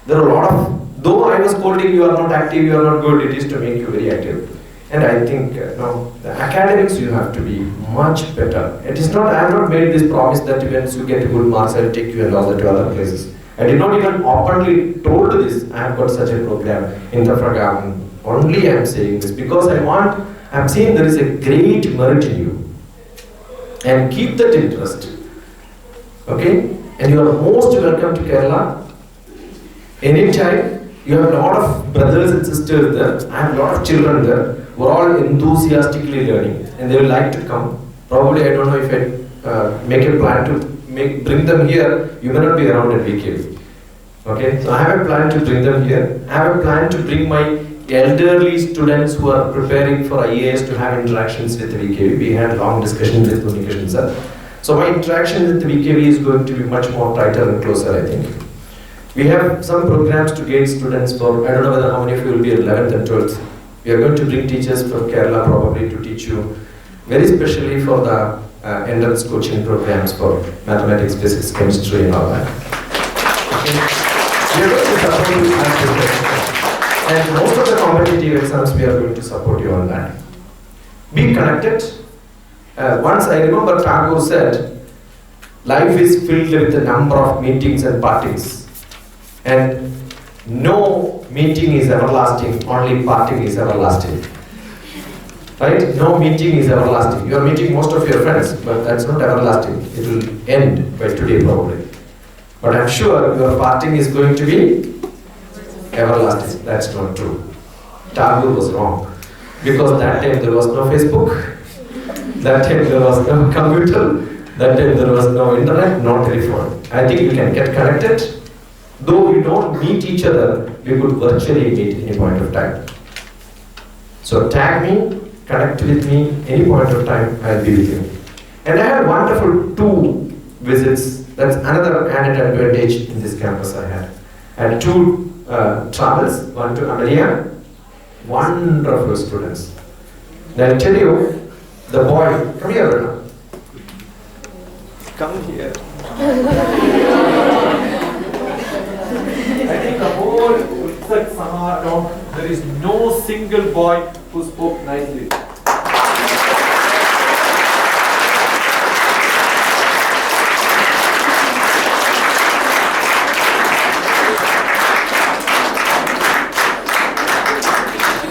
There are a lot of, though I was scolding you are not active, you are not good, it is to make you very active. And I think now the academics you have to be much better. It is not, I have not made this promise that once you get good marks I will take you and all that to other places. I did not even openly told this, I have got such a program in TafraGam. Only I am saying this because I am seeing there is a great merit in you. And keep that interest. Okay? And you are most welcome to Kerala. Anytime, you have a lot of brothers and sisters there. I have a lot of children there who are all enthusiastically learning and they will like to come. Probably, I don't know if I make a plan to bring them here, you may not be around at VKV. Okay, so I have a plan to bring them here. I have a plan to bring my elderly students who are preparing for IAS to have interactions with VKV. We had long discussions with Unikishan sir. So my interaction with VKV is going to be much more tighter and closer, I think. We have some programs to get students for, I don't know whether how many of you will be at 11th and 12th. We are going to bring teachers from Kerala probably to teach you, very specially for the entrance coaching programs for mathematics, physics, chemistry and all that. Okay. We are going to support you as and most of the competitive exams we are going to support you on that. Be connected. Once I remember Tagore said, life is filled with a number of meetings and parties. And no meeting is everlasting, only parting is everlasting. Right? No meeting is everlasting. You are meeting most of your friends, but that's not everlasting. It will end by today probably. But I'm sure your parting is going to be everlasting. That's not true. Tagore was wrong. Because that time there was no Facebook, that time there was no computer, that time there was no internet, no telephone. I think we can get connected. Though we don't meet each other, we could virtually meet any point of time. So tag me, connect with me, any point of time, I'll be with you. And I had wonderful 2 visits. That's another added advantage in this campus I had. I had 2 travels, one to America, wonderful students. Now I'll tell you, the boy, come here, Rana. Come here. I think the whole UTSARG Samaroh, there is no single boy who spoke nicely.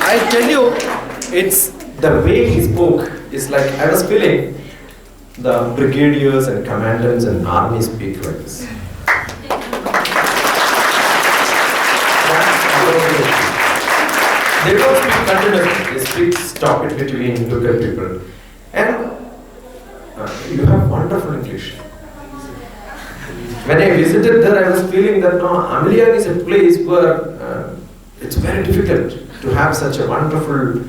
I tell you, it's the way he spoke is like I was feeling the brigadiers and commandants and army speak like this. They don't speak continuously, they speak stop it between, look at people. And you have wonderful English. When I visited there, I was feeling that no, Amelian is a place where it's very difficult to have such a wonderful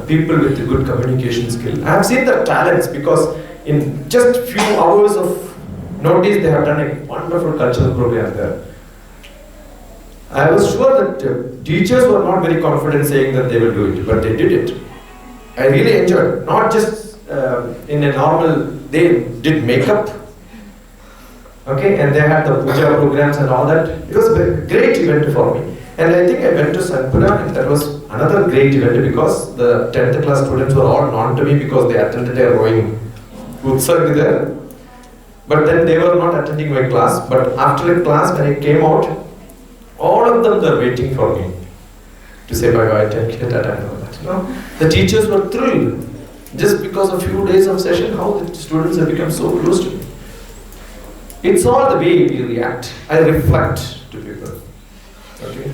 people with a good communication skill. I have seen the talents because in just few hours of notice they have done a wonderful cultural program there. I was sure that teachers were not very confident saying that they will do it, but they did it. I really enjoyed, not just in a normal, they did makeup, okay, and they had the puja programs and all that. It was a great event for me. And I think I went to Sanpura and that was another great event because the 10th class students were all known to me because they attended a rowing UTSARG there. But then they were not attending my class, but after a class when I came out, all of them were waiting for me to say bye-bye, thank you, that and all that. No? The teachers were thrilled just because of a few days of session, how the students have become so close to me. It's all the way we react. I reflect to people. Okay.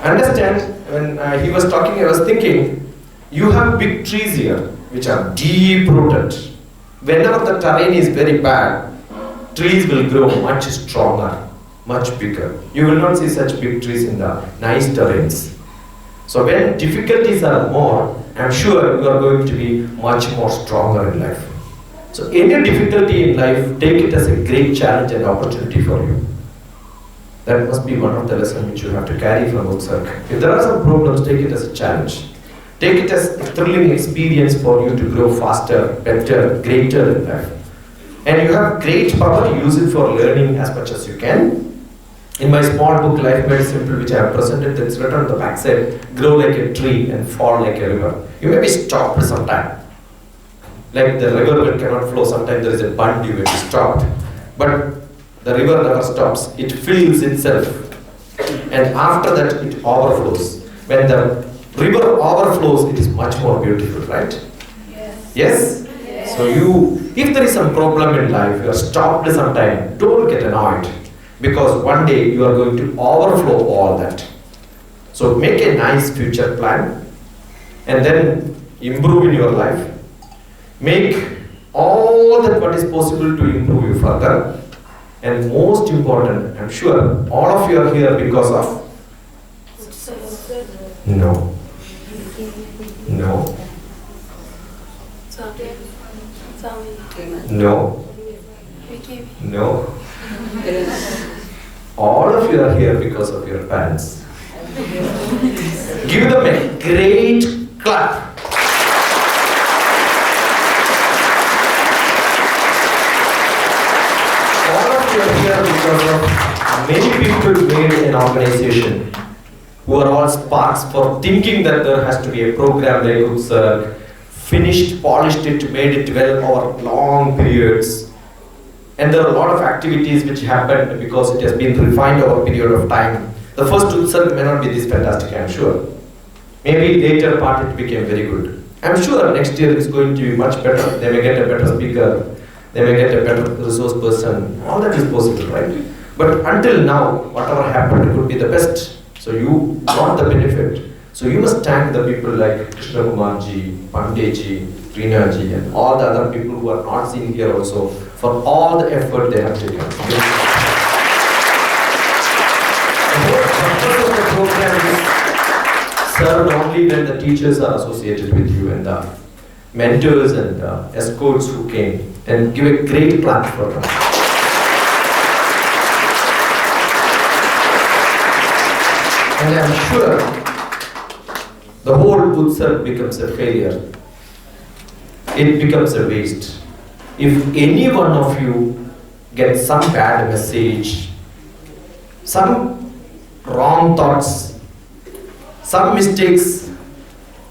Understand, when he was talking, I was thinking, you have big trees here, which are deep rooted. Whenever the terrain is very bad, trees will grow much stronger. much bigger. You will not see such big trees in the nice terrains. So when difficulties are more, I'm sure you are going to be much more stronger in life. So any difficulty in life, take it as a great challenge and opportunity for you. That must be one of the lessons which you have to carry from UTSARG. If there are some problems, take it as a challenge. Take it as a thrilling experience for you to grow faster, better, greater in life. And you have great power, use it for learning as much as you can. In my small book, Life Made Simple, which I have presented, it's written on the backside, grow like a tree and fall like a river. You may be stopped sometime. Like the river that cannot flow, sometimes there is a bund, you may be stopped. But the river never stops, it fills itself. And after that, it overflows. When the river overflows, it is much more beautiful, right? Yes? Yes? So if there is some problem in life, you are stopped sometime, don't get annoyed. Because one day you are going to overflow all that. So make a nice future plan and then improve in your life. Make all that what is possible to improve you further. And most important, I'm sure all of you are here because of no. All of you are here because of your parents. Give them a great clap. All of you are here because of many people made an organization who are all sparks for thinking that there has to be a program like UTSARG, finished, polished it, made it well over long periods. And there are a lot of activities which happened because it has been refined over a period of time. The first UTSARG may not be this fantastic, I'm sure. Maybe later part it became very good. I'm sure next year it's going to be much better. They may get a better speaker, they may get a better resource person. All that is possible, right? But until now, whatever happened could be the best. So you got the benefit. So you must thank the people like Krishna Kumar ji, Pandey ji, Reena ji, and all the other people who are not seen here also for all the effort they have taken. The purpose of the program is served only when the teachers are associated with you and the mentors and escorts who came, and give a great clap for them. And I am sure the whole UTSARG becomes a failure. It becomes a waste. If any one of you gets some bad message, some wrong thoughts, some mistakes,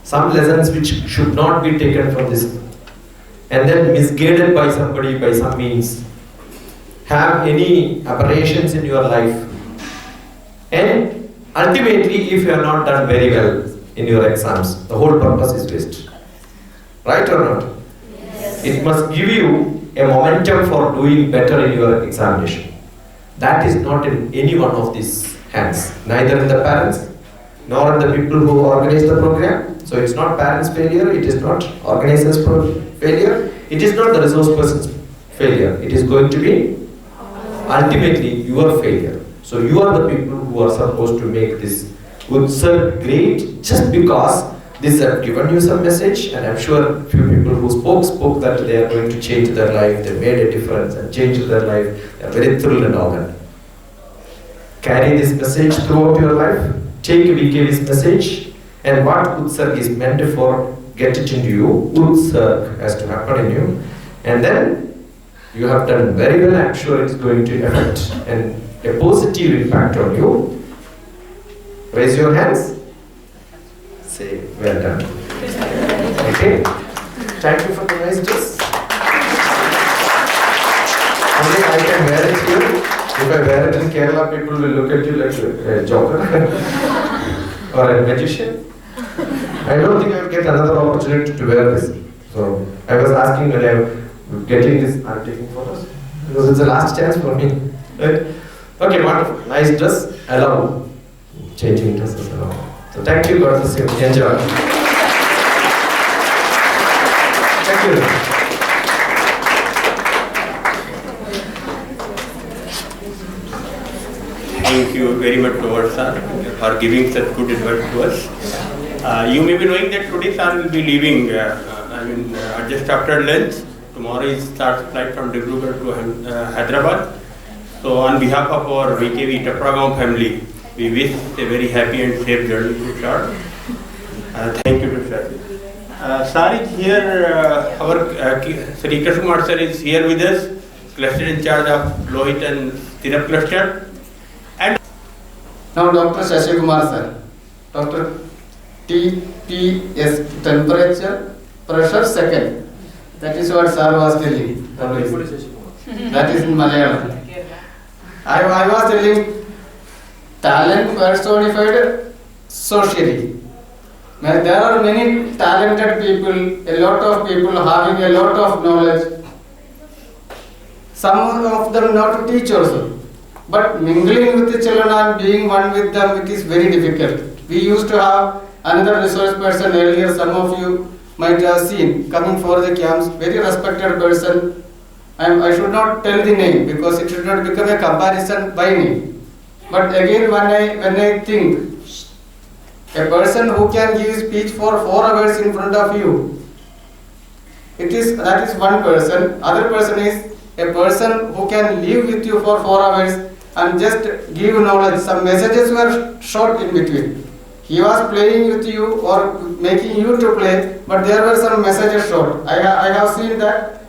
some lessons which should not be taken from this, and then misguided by somebody by some means, have any aberrations in your life, and ultimately, if you are not done very well in your exams, the whole purpose is waste. Right or not? Yes. It must give you a momentum for doing better in your examination. That is not in any one of these hands. Neither in the parents, nor in the people who organize the program. So it's not parents' failure, it is not organizers' failure, it is not the resource person's failure. It is going to be ultimately your failure. So you are the people who are supposed to make this UTSARG great, just because this have given you some message, and I'm sure few people who spoke that they are going to change their life, they made a difference and changed their life, they are very thrilled and all that. Carry this message throughout your life, take VKV's message, and what UTSARG is meant for, get it into you. UTSARG has to happen in you, and then you have done very well. I'm sure it's going to affect and a positive impact on you. Raise your hands. Say, well done. Okay. Thank you for the nice dress. Only I can wear it here. If I wear it in Kerala, people will look at you like a joker or a magician. I don't think I will get another opportunity to wear this. So I was asking when I'm getting this, I'm taking photos because it's the last chance for me. Right? Okay, wonderful. Nice dress. I love changing dresses and all. So thank you, God bless you. Enjoy. Thank you.
thank you very much to our sir for giving such good advice to us. You may be knowing that today sir will be leaving, just after lunch. Tomorrow is starts flight from Dibrugarh to Hyderabad. So on behalf of our VKV TafraGam family, we wish a very happy and safe journey to sir. Thank you to sir. Sir is here, our Sri Krishna Kumar sir is here with us, cluster in charge of Lohit and Syrup cluster. And
now Dr. Shashi Kumar sir, Dr. TPS, temperature, pressure second. That is what sir was telling. That is in Malayalam. I was telling talent personified socially. There are many talented people, a lot of people having a lot of knowledge. Some of them not teach also. But mingling with the children and being one with them, it is very difficult. We used to have another resource person earlier, some of you might have seen, coming for the camps, very respected person. I should not tell the name because it should not become a comparison by name. But again, when I think, a person who can give speech for 4 hours in front of you, that is one person. Other person is a person who can live with you for 4 hours and just give knowledge. Some messages were short in between. He was playing with you or making you to play, but there were some messages short. I have seen that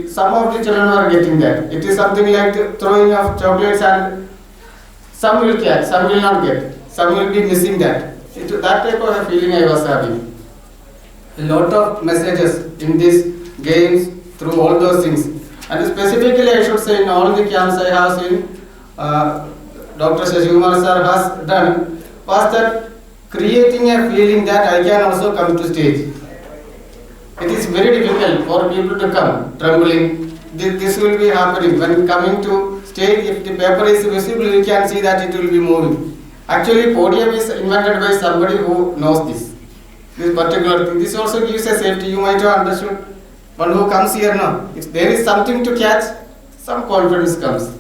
some of the children are getting that. It is something like throwing of chocolates and some will catch, some will not get, some will be missing that. That type of a feeling I was having. A lot of messages in these games through all those things. And specifically I should say in all the camps I have seen, Dr. Shashi Kumar sir has done, was that creating a feeling that I can also come to stage. It is very difficult for people to come trembling. This will be happening. When coming to stage, if the paper is visible, you can see that it will be moving. Actually, podium is invented by somebody who knows this particular thing. This also gives a safety. You might have understood. One who comes here now, if there is something to catch, some confidence comes.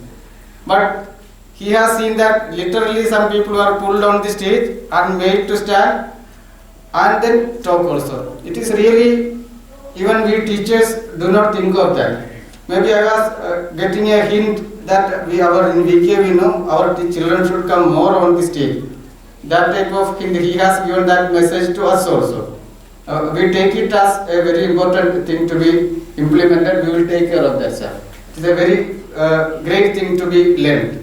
But he has seen that literally some people are pulled on the stage and made to stand and then talk also. It is really, even we teachers do not think of that. Maybe I was getting a hint that in VK we know our children should come more on the stage. That type of hint he has given that message to us also. We take it as a very important thing to be implemented. We will take care of that, sir. It is a very great thing to be learned.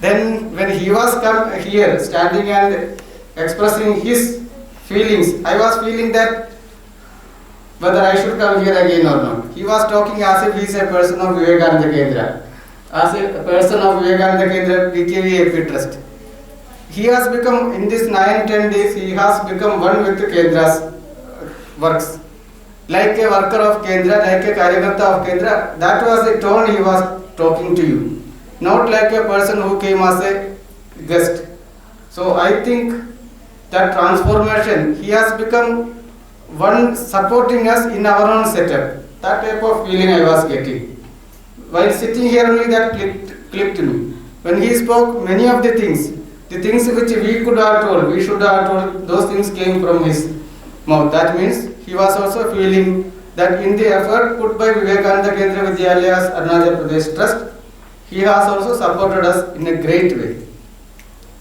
Then when he was come here standing and expressing his feelings, I was feeling that whether I should come here again or not. He was talking as if he is a person of Vivekananda Kendra. As a person of Vivekananda Kendra, VKV AP Trust. He has become, in this 9-10 days, he has become one with the Kendra's works. Like a worker of Kendra, like a Karyakarta of Kendra, that was the tone he was talking to you. Not like a person who came as a guest. So I think that transformation, he has become one supporting us in our own setup. That type of feeling I was getting. While sitting here only that clicked me. When he spoke, many of the things which we could have told, we should have told, those things came from his mouth. That means he was also feeling that in the effort put by Vivekananda Kendra Vidyalayas Arunachal Pradesh Trust, he has also supported us in a great way.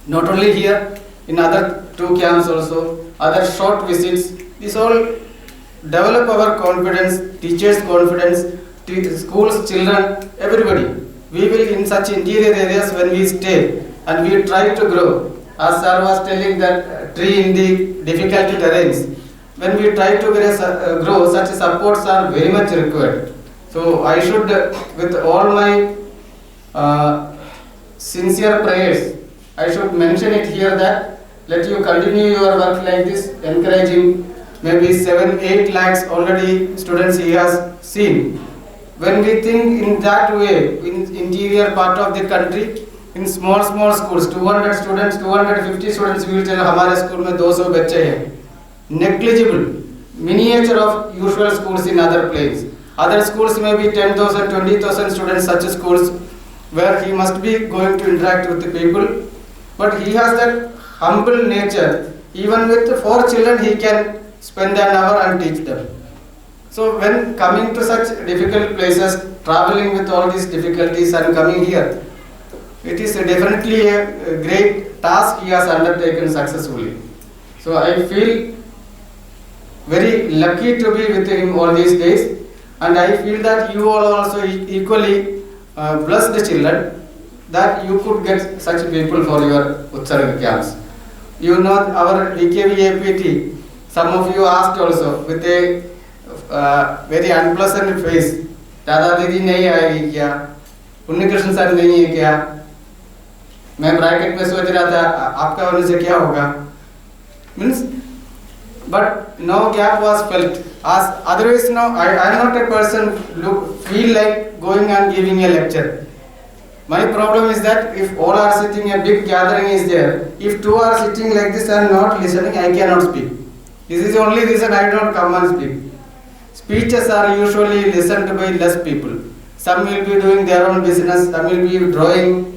Not only here, in other 2 camps also, other short visits. This all develop our confidence, teachers' confidence, schools, children, everybody. We will in such interior areas when we stay and we try to grow. As sir was telling that tree in the difficult terrains, when we try to grow, such supports are very much required. So I should, with all my sincere prayers, I should mention it here that let you continue your work like this, encouraging maybe 7-8 lakhs already students he has seen. When we think in that way, in interior part of the country, in small schools, 200 students, 250 students, we will tell हमारे school में 200 बच्चे हैं. Negligible, miniature of usual schools in other places. Other schools may be 10,000, 20,000 students, such schools where he must be going to interact with the people, but he has that humble nature. Even with 4 children, he can spend an hour and teach them. So when coming to such difficult places, traveling with all these difficulties and coming here, it is definitely a great task he has undertaken successfully. So I feel very lucky to be with him all these days, and I feel that you all also equally bless the children that you could get such people for your UTSARG camps. You know our DKV APT, some of you asked also with a very unpleasant face, Dada Didi nahi aayegi kya? Unni Krishna sir nahi hai kya? मैं bracket में सोच रहा था आपका होने से क्या होगा, means, but no gap was felt. As otherwise, no, I am not a person who feel like going and giving a lecture. My problem is that if all are sitting, a big gathering is there. If 2 are sitting like this and not listening, I cannot speak. This is the only reason I don't come and speak. Speeches are usually listened to by less people. Some will be doing their own business, some will be drawing.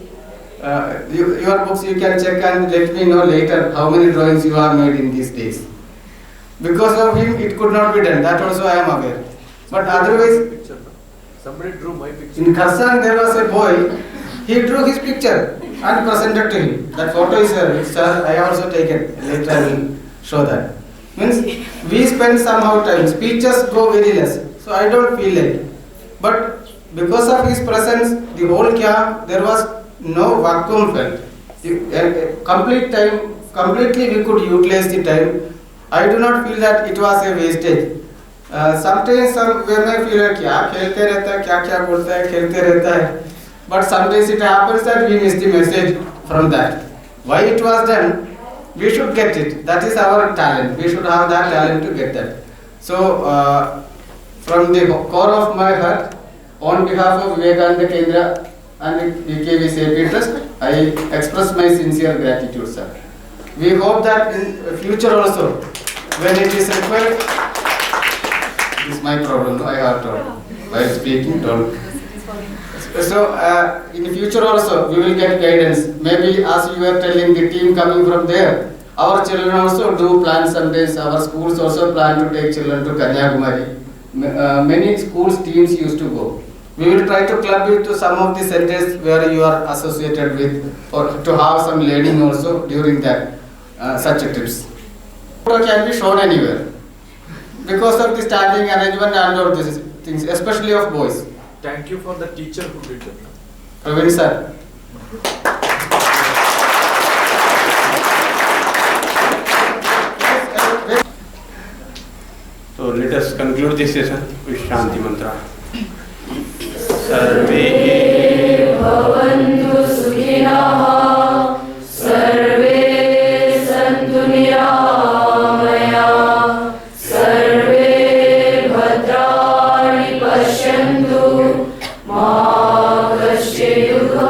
Your books you can check and let me know later how many drawings you have made in these days. Because of him, it could not be done. That also I am aware. But otherwise,
Somebody drew my picture.
in Kharsang there was a boy. He drew his picture and presented to him. That photo is here. Sir, I have also taken. Later I will show that. Means we spend somehow time. Speeches go very less. So I don't feel like. But because of his presence, the whole camp, there was no vacuum felt. Complete time, completely we could utilize the time. I do not feel that it was a wastage. Sometimes some we may feel like क्या खेलते रहता है, क्या क्या बोलता है, खेलते रहता है. But sometimes it happens that we miss the message from that. Why it was done? We should get it. That is our talent. We should have that talent to get that. So from the core of my heart, on behalf of Vivekananda Kendra and DKV Safety Trust, I express my sincere gratitude, sir. We hope that in future also, when it is required, this is my problem, no? I have to, while speaking, don't. So in the future also, we will get guidance. Maybe as you were telling the team coming from there, our children also do plan sometimes, our schools also plan to take children to Kanyakumari. Many schools teams used to go. We will try to club you to some of the centers where you are associated with, or to have some learning also during that such trips. Photo can be shown anywhere because of the standing arrangement and all these things, especially of boys.
Thank you for the teacher who did that.
Praveen sir.
So let us conclude this session with Shanti Mantra. Sarve
Bhavantu Sukhinah, Sarve Santu Niramaya, Sarve Bhadrani Pashyantu, Ma Kaschid Dukha